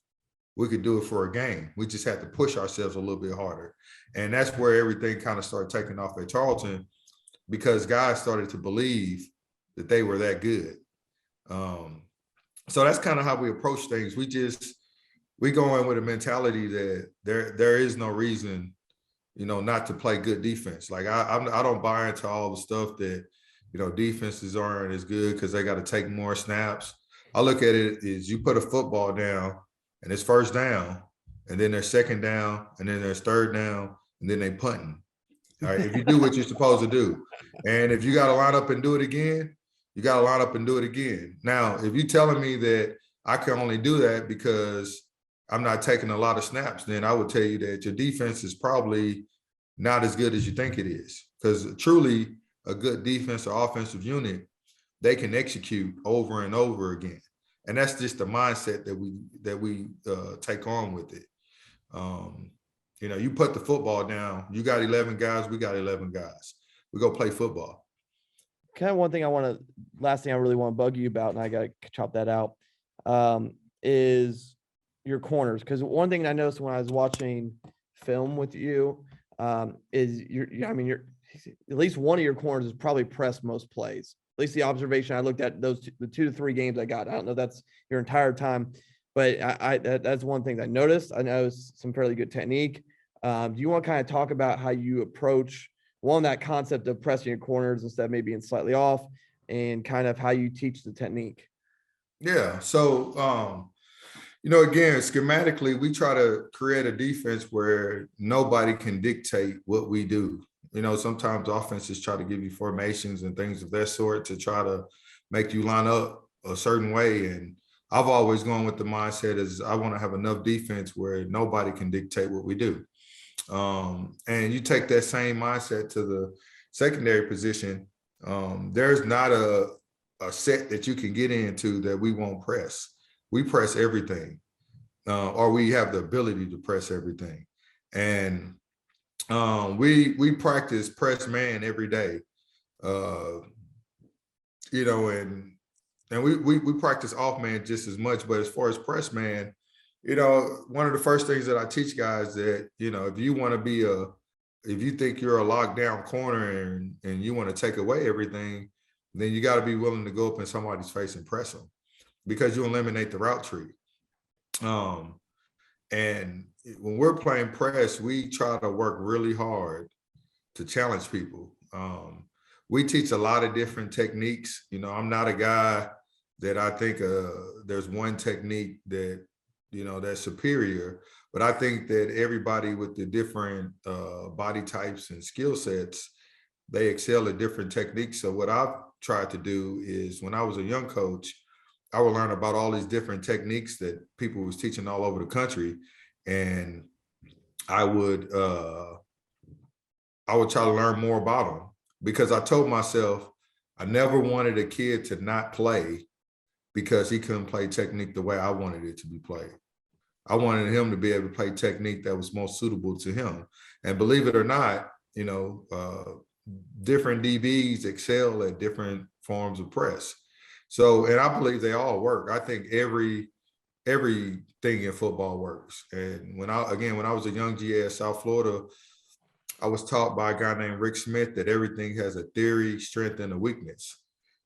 S2: we could do it for a game. We just had to push ourselves a little bit harder. And that's where everything kind of started taking off at Tarleton because guys started to believe that they were that good. So that's kind of how we approach things. We go in with a mentality that there is no reason, not to play good defense. Like I don't buy into all the stuff that, defenses aren't as good because they got to take more snaps. I look at it as you put a football down and it's first down, and then there's second down, and then there's third down, and then they punting. All right, if you do what you're supposed to do. And if you got to line up and do it again, you got to line up and do it again. Now, if you're telling me that I can only do that because I'm not taking a lot of snaps, then I would tell you that your defense is probably not as good as you think it is. Because truly, a good defense or offensive unit, they can execute over and over again. And that's just the mindset that we take on with it. You put the football down, you got 11 guys, we got 11 guys. We go play football.
S1: Kind of last thing I really want to bug you about, and I got to chop that out, is your corners. Because one thing I noticed when I was watching film with you is you're at least one of your corners is probably pressed most plays. At least the observation I looked at the 2 to 3 games I got. I don't know if that's your entire time, but that's one thing I noticed. I know some fairly good technique. Do you want to kind of talk about how you approach that concept of pressing your corners instead of maybe being slightly off, and kind of how you teach the technique?
S2: Yeah. So, again, schematically, we try to create a defense where nobody can dictate what we do. Sometimes offenses try to give you formations and things of that sort to try to make you line up a certain way. And I've always gone with the mindset is I want to have enough defense where nobody can dictate what we do. And you take that same mindset to the secondary position. There's not a set that you can get into that we won't press. We press everything. or we have the ability to press everything. And we practice press man every day, you know, and we practice off man just as much. But as far as press man, you know, one of the first things that I teach guys that, you know, if you want to be if you think you're a lockdown corner and you want to take away everything, then you got to be willing to go up in somebody's face and press them, because you eliminate the route tree. And when we're playing press, we try to work really hard to challenge people. We teach a lot of different techniques. You know, I'm not a guy that I think there's one technique that, you know, that's superior, but I think that everybody with the different body types and skill sets, they excel at different techniques. So what I've tried to do is, when I was a young coach, I would learn about all these different techniques that people was teaching all over the country. And I would try to learn more about them, because I told myself I never wanted a kid to not play because he couldn't play technique the way I wanted it to be played. I wanted him to be able to play technique that was most suitable to him. And believe it or not, you know, different DBs excel at different forms of press. So, and I believe they all work. I think everything in football works. And when I was a young GA at South Florida, I was taught by a guy named Rick Smith that everything has a theory, strength, and a weakness.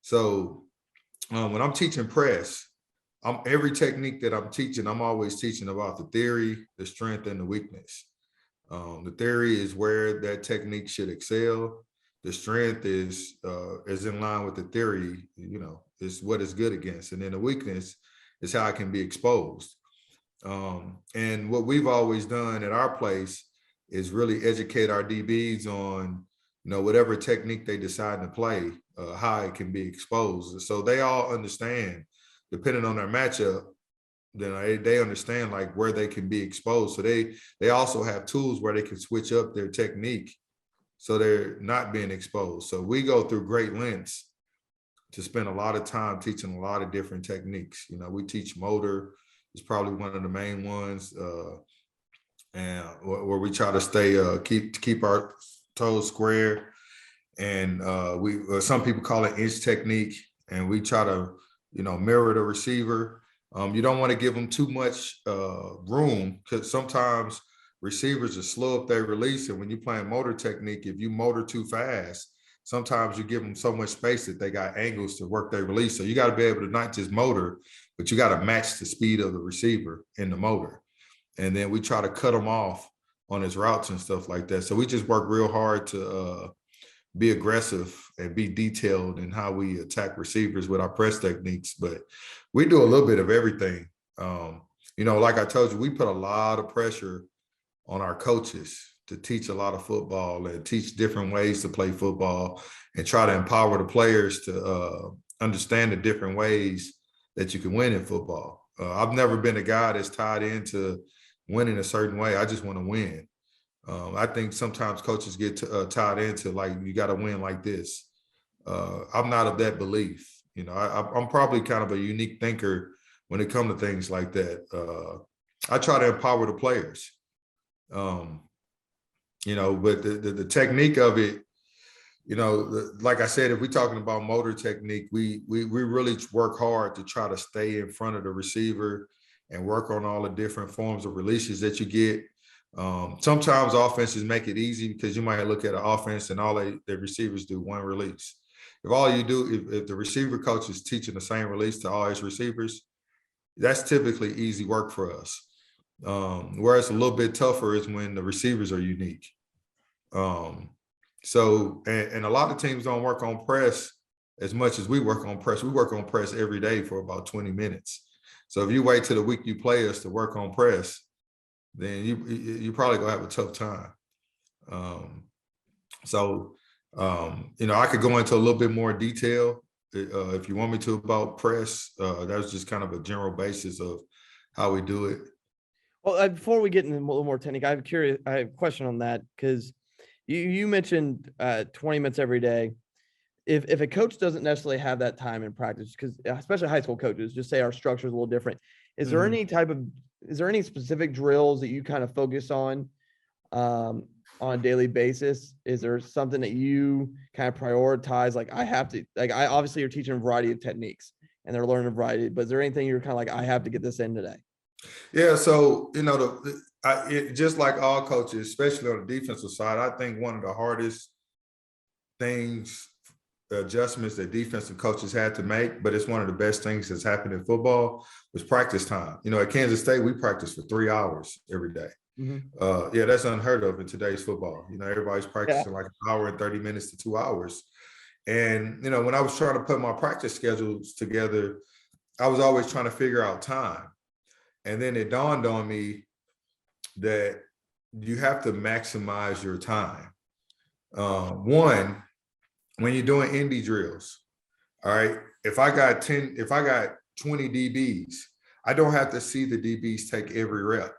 S2: So when I'm teaching press, every technique that I'm teaching, I'm always teaching about the theory, the strength, and the weakness. The theory is where that technique should excel. The strength is in line with the theory, you know, is what it's good against. And then the weakness is how it can be exposed. And what we've always done at our place is really educate our DBs on, you know, whatever technique they decide to play, how it can be exposed. So they all understand, depending on their matchup, then they understand like where they can be exposed. So they also have tools where they can switch up their technique so they're not being exposed. So we go through great lengths to spend a lot of time teaching a lot of different techniques. You know, we teach motor, is probably one of the main ones, and where we try to stay keep our toes square. And some people call it inch technique, and we try to, you know, mirror the receiver. You don't want to give them too much room, because sometimes receivers are slow up their release. And when you're playing motor technique, if you motor too fast, sometimes you give them so much space that they got angles to work their release. So you got to be able to not just motor, but you got to match the speed of the receiver in the motor. And then we try to cut them off on his routes and stuff like that. So we just work real hard to be aggressive and be detailed in how we attack receivers with our press techniques. But we do a little bit of everything. You know, like I told you, we put a lot of pressure on our coaches to teach a lot of football and teach different ways to play football, and try to empower the players to understand the different ways that you can win in football. I've never been a guy that's tied into winning a certain way. I just want to win. I think sometimes coaches get tied into like, you got to win like this. I'm not of that belief. You know, I'm probably kind of a unique thinker when it comes to things like that. I try to empower the players. You know, but the technique of it, you know, like I said, if we're talking about motor technique, we really work hard to try to stay in front of the receiver and work on all the different forms of releases that you get. Sometimes offenses make it easy, because you might look at an offense and all the receivers do one release. If all you do, if the receiver coach is teaching the same release to all his receivers, that's typically easy work for us. Where it's a little bit tougher is when the receivers are unique. So a lot of teams don't work on press as much as we work on press. We work on press every day for about 20 minutes. So if you wait till the week you play us to work on press, then you probably gonna have a tough time. You know, I could go into a little bit more detail if you want me to about press. That was just kind of a general basis of how we do it.
S1: Well, before we get into a little more technique, I have a question on that, because you mentioned 20 minutes every day. If a coach doesn't necessarily have that time in practice, because especially high school coaches, just say our structure is a little different, is there any type of is there any specific drills that you kind of focus on a daily basis? Is there something that you kind of prioritize? Like I have to, like I obviously you're teaching a variety of techniques and they're learning a variety, but is there anything you're kind of like, I have to get this in today?
S2: Yeah, so just like all coaches, especially on the defensive side, I think one of the hardest things, adjustments that defensive coaches had to make, but it's one of the best things that's happened in football, was practice time. At Kansas State, we practice for 3 hours every day. Yeah, that's unheard of in today's football. Everybody's practicing like an hour and 30 minutes to 2 hours. And, when I was trying to put my practice schedules together, I was always trying to figure out time. And then it dawned on me that you have to maximize your time. One, when you're doing indie drills, all right, if I got 20 DBs, I don't have to see the DBs take every rep.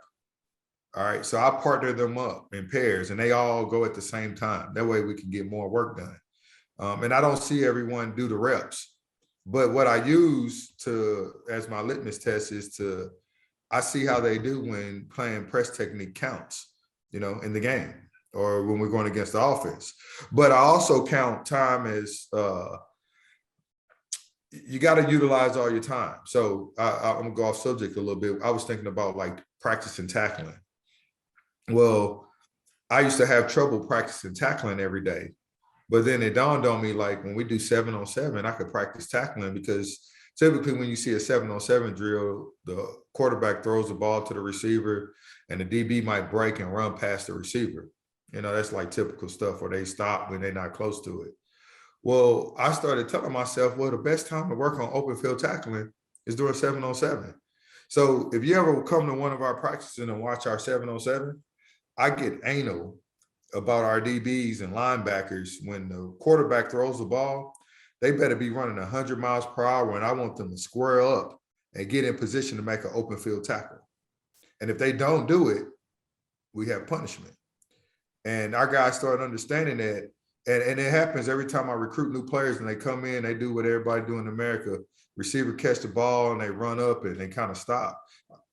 S2: All right, so I partner them up in pairs and they all go at the same time. That way we can get more work done. And I don't see everyone do the reps. But what I use as my litmus test is I see how they do when playing press technique counts, in the game or when we're going against the offense. But I also count time as you got to utilize all your time. So I'm gonna go off subject a little bit. I was thinking about like practicing tackling. Well, I used to have trouble practicing tackling every day, but then it dawned on me, like when we do 7-on-7, I could practice tackling because typically when you see a 7-on-7 drill, the quarterback throws the ball to the receiver and the DB might break and run past the receiver. That's like typical stuff where they stop when they're not close to it. Well, I started telling myself, well, the best time to work on open field tackling is during 7-on-7. So if you ever come to one of our practices and watch our 7-on-7, I get anal about our DBs and linebackers. When the quarterback throws the ball, they better be running 100 miles per hour, and I want them to square up and get in position to make an open field tackle. And if they don't do it, we have punishment. And our guys started understanding that. And it happens every time I recruit new players and they come in, they do what everybody do in America. Receiver catch the ball and they run up and they kind of stop.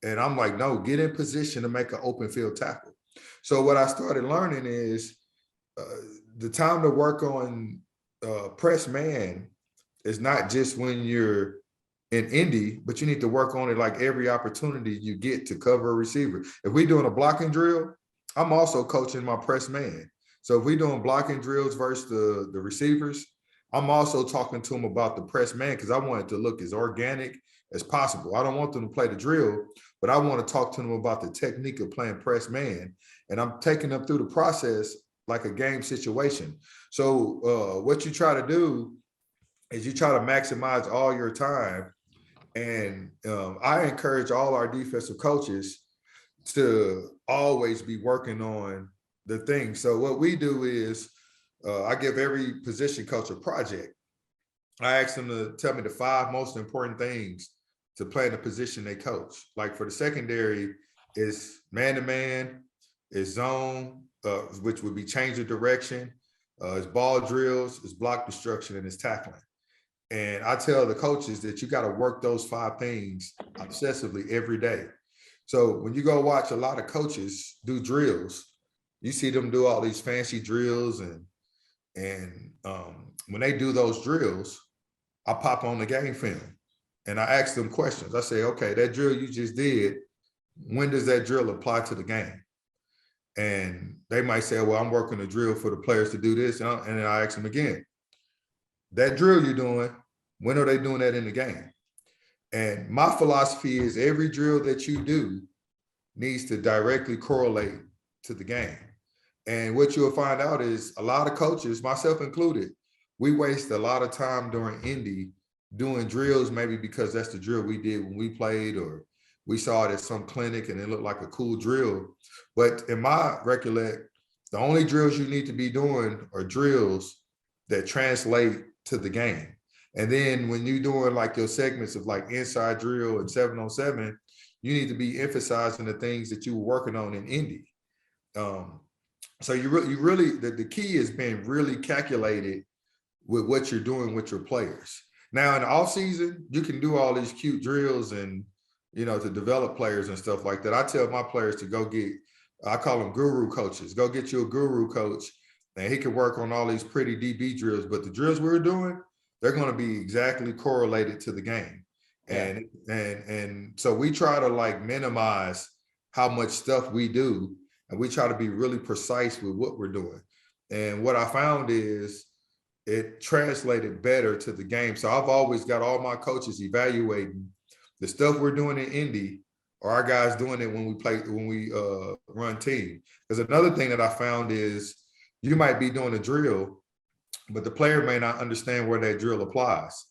S2: And I'm like, no, get in position to make an open field tackle. So what I started learning is the time to work on press man is not just when you're in Indy, but you need to work on it like every opportunity you get to cover a receiver. If we're doing a blocking drill, I'm also coaching my press man. So if we're doing blocking drills versus the receivers, I'm also talking to them about the press man because I want it to look as organic as possible. I don't want them to play the drill, but I want to talk to them about the technique of playing press man. And I'm taking them through the process like a game situation. So what you try to do is you try to maximize all your time. And I encourage all our defensive coaches to always be working on the thing. So what we do is I give every position coach a project. I ask them to tell me the 5 most important things to play in the position they coach. Like for the secondary, is man-to-man, is zone, which would be change of direction, is ball drills, is block destruction, and is tackling. And I tell the coaches that you got to work those 5 things obsessively every day. So when you go watch a lot of coaches do drills, you see them do all these fancy drills, and when they do those drills, I pop on the game film and I ask them questions. I say, okay, that drill you just did, when does that drill apply to the game? And they might say, well, I'm working a drill for the players to do this. And then I ask them again, that drill you're doing, when are they doing that in the game? And my philosophy is every drill that you do needs to directly correlate to the game. And what you'll find out is a lot of coaches, myself included, we waste a lot of time during Indy doing drills, maybe because that's the drill we did when we played, or we saw it at some clinic and it looked like a cool drill. But in my recollect, the only drills you need to be doing are drills that translate to the game. And then when you're doing like your segments of like inside drill and 7-on-7, you need to be emphasizing the things that you were working on in Indy. So you really, the key is being really calculated with what you're doing with your players. Now in the off season, you can do all these cute drills and to develop players and stuff like that. I tell my players to go get, I call them guru coaches. Go get you a guru coach, and he can work on all these pretty DB drills. But the drills we're doing, they're going to be exactly correlated to the game.
S1: Yeah.
S2: And so we try to like minimize how much stuff we do, and we try to be really precise with what we're doing. And what I found is it translated better to the game. So I've always got all my coaches evaluating the stuff we're doing in Indy, or our guys doing it when we run team. Because another thing that I found is you might be doing a drill, but the player may not understand where that drill applies.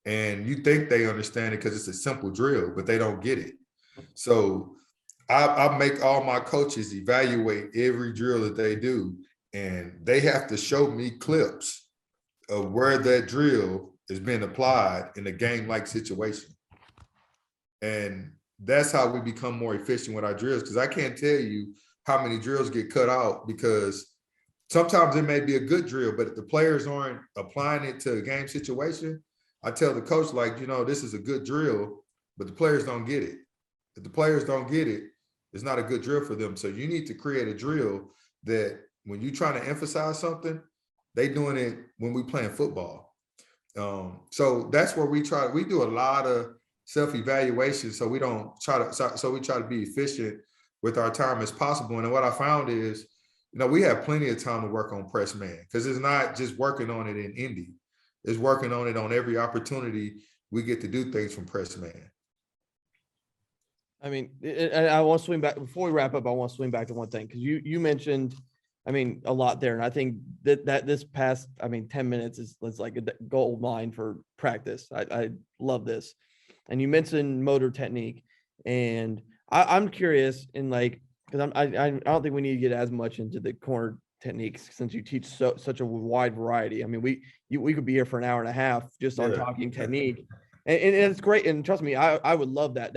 S2: And you think they understand it because it's a simple drill, but they don't get it. So I make all my coaches evaluate every drill that they do, and they have to show me clips of where that drill is being applied in a game-like situation. And that's how we become more efficient with our drills, because I can't tell you how many drills get cut out, because sometimes it may be a good drill, but if the players aren't applying it to a game situation, I tell the coach, like, this is a good drill, but the players don't get it. If the players don't get it, it's not a good drill for them. So you need to create a drill that when you're trying to emphasize something, they doing it when we playing football. So that's where we do a lot of self-evaluation. So we try to be efficient with our time as possible. And what I found is, we have plenty of time to work on press man, because it's not just working on it in Indy. It's working on it on every opportunity we get to do things from press man.
S1: I mean, and I want to swing back before we wrap up. I want to swing back to one thing, because you mentioned, a lot there, and I think that this past 10 minutes is like a gold mine for practice. I love this, and you mentioned motor technique, and I'm curious in because I don't think we need to get as much into the corner techniques, since you teach such a wide variety. We could be here for an hour and a half just on talking technique, and it's great. And trust me, I would love that.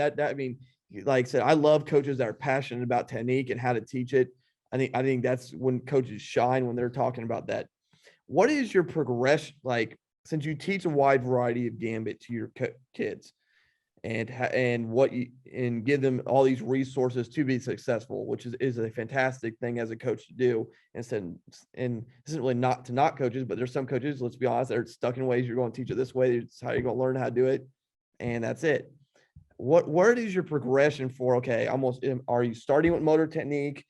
S1: Like I said, I love coaches that are passionate about technique and how to teach it. I think that's when coaches shine, when they're talking about that. What is your progression like, since you teach a wide variety of gambit to your kids, and give them all these resources to be successful, which is a fantastic thing as a coach to do. And this isn't really not to knock coaches, but there's some coaches, let's be honest, they're stuck in ways. You're going to teach it this way. It's how you're going to learn how to do it, and that's it. Where is your progression for? Okay, are you starting with motor technique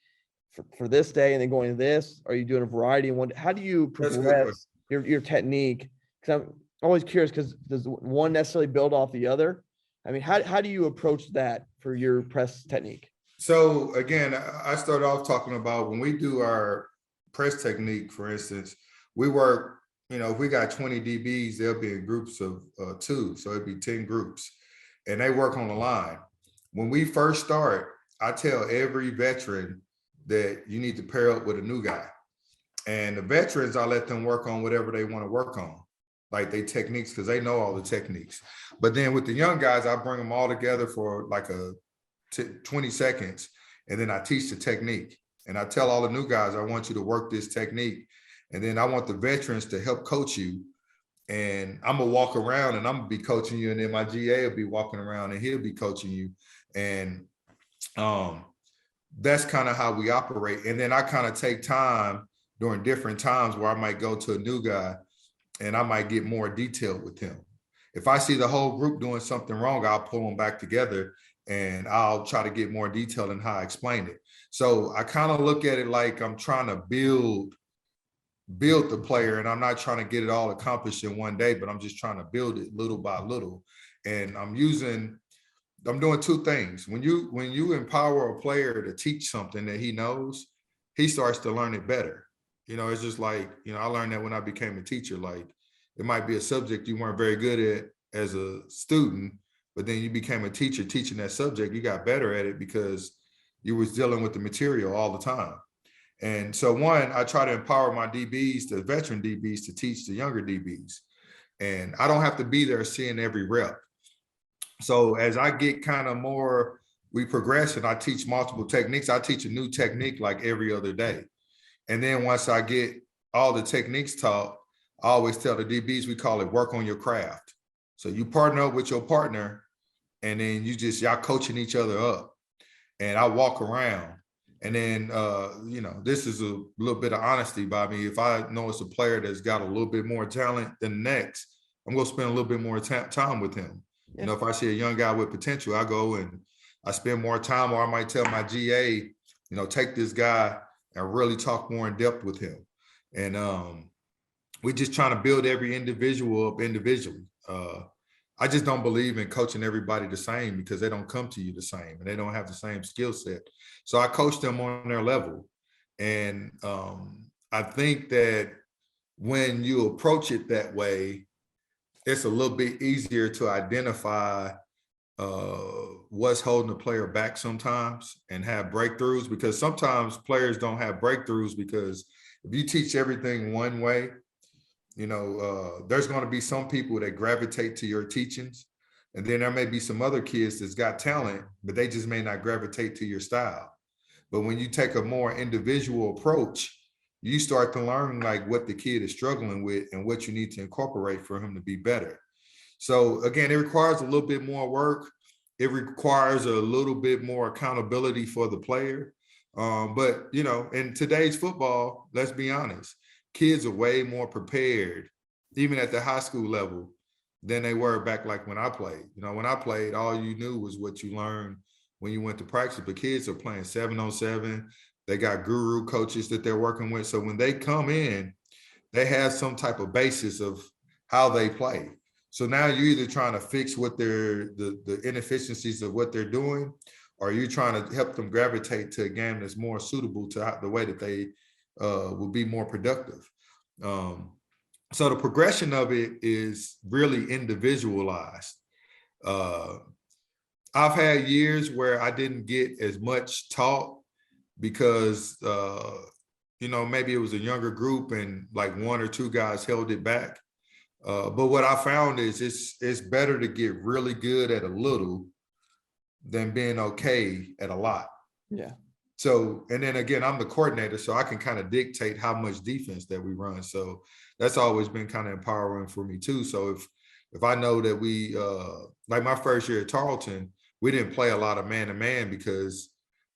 S1: for this day and then going to this? Are you doing a variety? And how do you progress your technique? Because I'm always curious, because does one necessarily build off the other? How do you approach that for your press technique?
S2: So again, I started off talking about when we do our press technique, for instance, we work, if we got 20 DBs, they'll be in groups of 2. So it'd be 10 groups, and they work on the line. When we first start, I tell every veteran that you need to pair up with a new guy. And the veterans, I let them work on whatever they want to work on, like they techniques, because they know all the techniques. But then with the young guys, I bring them all together for like 20 seconds, and then I teach the technique. And I tell all the new guys, I want you to work this technique. And then I want the veterans to help coach you. And I'm gonna walk around and I'm gonna be coaching you, and then my GA will be walking around and he'll be coaching you. And that's kind of how we operate. And then I kind of take time during different times where I might go to a new guy and I might get more detailed with him. If I see the whole group doing something wrong, I'll pull them back together and I'll try to get more detail in how I explain it. So I kind of look at it like I'm trying to build the player, and I'm not trying to get it all accomplished in one day, but I'm just trying to build it little by little. And I'm doing 2 things. When you empower a player to teach something that he knows, he starts to learn it better. It's just like, I learned that when I became a teacher. Like, it might be a subject you weren't very good at as a student, but then you became a teacher teaching that subject. You got better at it because you was dealing with the material all the time. And so one, I try to empower my DBs, the veteran DBs, to teach the younger DBs. And I don't have to be there seeing every rep. So as I get kind of more, we progress and I teach multiple techniques. I teach a new technique like every other day. And then once I get all the techniques taught, I always tell the DBs, we call it work on your craft. So you partner up with your partner and then y'all coaching each other up. And I walk around, and then this is a little bit of honesty by me. If I know it's a player that's got a little bit more talent than the next, I'm gonna spend a little bit more time with him.
S1: Yeah.
S2: If I see a young guy with potential, I go and I spend more time, or I might tell my GA, take this guy and really talk more in depth with him. And we're just trying to build every individual up individually. I just don't believe in coaching everybody the same, because they don't come to you the same and they don't have the same skill set. So I coach them on their level. And I think that when you approach it that way, it's a little bit easier to identify what's holding a player back sometimes and have breakthroughs, because sometimes players don't have breakthroughs because if you teach everything one way, there's going to be some people that gravitate to your teachings, and then there may be some other kids that's got talent, but they just may not gravitate to your style. But when you take a more individual approach, you start to learn like what the kid is struggling with and what you need to incorporate for him to be better. So again, it requires a little bit more work. It requires a little bit more accountability for the player. But in today's football, let's be honest, kids are way more prepared, even at the high school level, than they were back like when I played. When I played, all you knew was what you learned when you went to practice. But kids are playing 7-on-7. They got guru coaches that they're working with. So when they come in, they have some type of basis of how they play. So now you're either trying to fix what the inefficiencies of what they're doing, or you're trying to help them gravitate to a game that's more suitable to the way that they will be more productive. So the progression of it is really individualized. I've had years where I didn't get as much taught because, maybe it was a younger group and like one or two guys held it back. But what I found is it's better to get really good at a little than being okay at a lot.
S1: Yeah.
S2: So, and then again, I'm the coordinator, so I can kind of dictate how much defense that we run. So that's always been kind of empowering for me too. So if I know that we, like my first year at Tarleton, we didn't play a lot of man-to-man because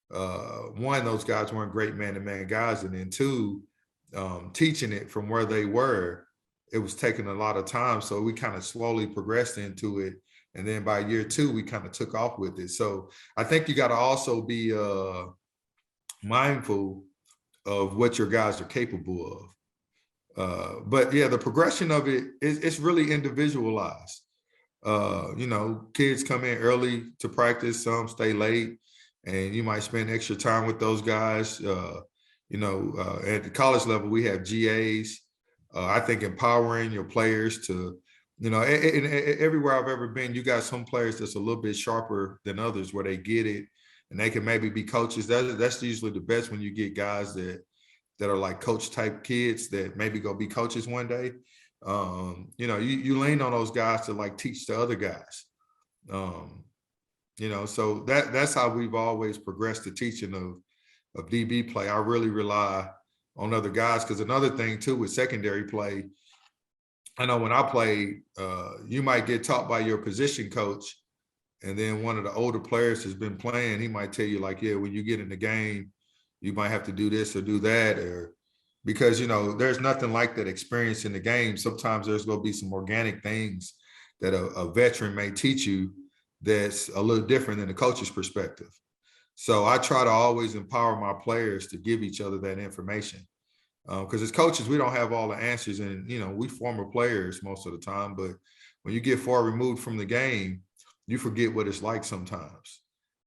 S2: one, those guys weren't great man-to-man guys. And then two, teaching it from where they were, it was taking a lot of time. So we kind of slowly progressed into it. And then by year two, we kind of took off with it. So I think you got to also be mindful of what your guys are capable of. But yeah, the progression of it it's really individualized. Kids come in early to practice, some stay late, and you might spend extra time with those guys. At the college level, we have GAs. I think empowering your players to, everywhere I've ever been, you got some players that's a little bit sharper than others where they get it and they can maybe be coaches. That's usually the best when you get guys that are like coach type kids that maybe go be coaches one day. You lean on those guys to like teach the other guys. So that's how we've always progressed the teaching of DB play. I really rely on other guys, because another thing too with secondary play, I know when I played, you might get taught by your position coach, and then one of the older players has been playing, he might tell you like, yeah, when you get in the game, you might have to do this or do that, or because, there's nothing like that experience in the game. Sometimes there's going to be some organic things that a veteran may teach you that's a little different than the coach's perspective. So I try to always empower my players to give each other that information. Because as coaches, we don't have all the answers, and, we former players most of the time, but when you get far removed from the game, you forget what it's like sometimes.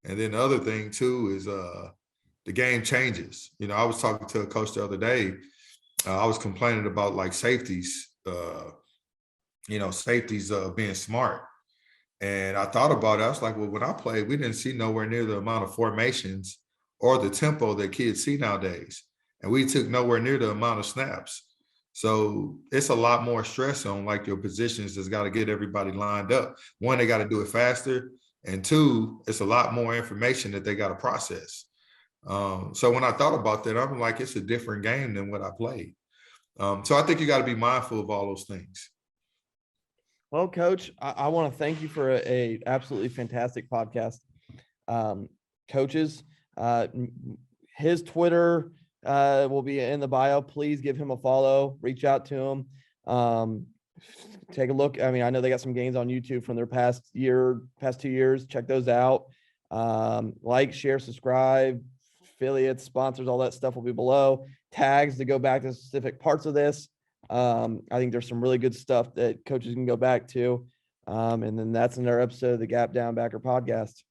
S2: And then the other thing too is the game changes. I was talking to a coach the other day. I was complaining about like safeties, safeties being smart. And I thought about it. I was like, well, when I played, we didn't see nowhere near the amount of formations or the tempo that kids see nowadays. And we took nowhere near the amount of snaps. So it's a lot more stress on like your positions that's got to get everybody lined up. One, they got to do it faster. And two, it's a lot more information that they got to process. So when I thought about that, I'm like, it's a different game than what I played. So I think you got to be mindful of all those things.
S1: Well, Coach, I want to thank you for a absolutely fantastic podcast. Coaches, his Twitter will be in the bio. Please give him a follow. Reach out to him. Take a look. I mean, I know they got some games on YouTube from their past 2 years. Check those out. Like, share, subscribe, affiliates, sponsors, all that stuff will be below. Tags to go back to specific parts of this. I think there's some really good stuff that coaches can go back to. And then that's another episode of the Gap Down Backer podcast.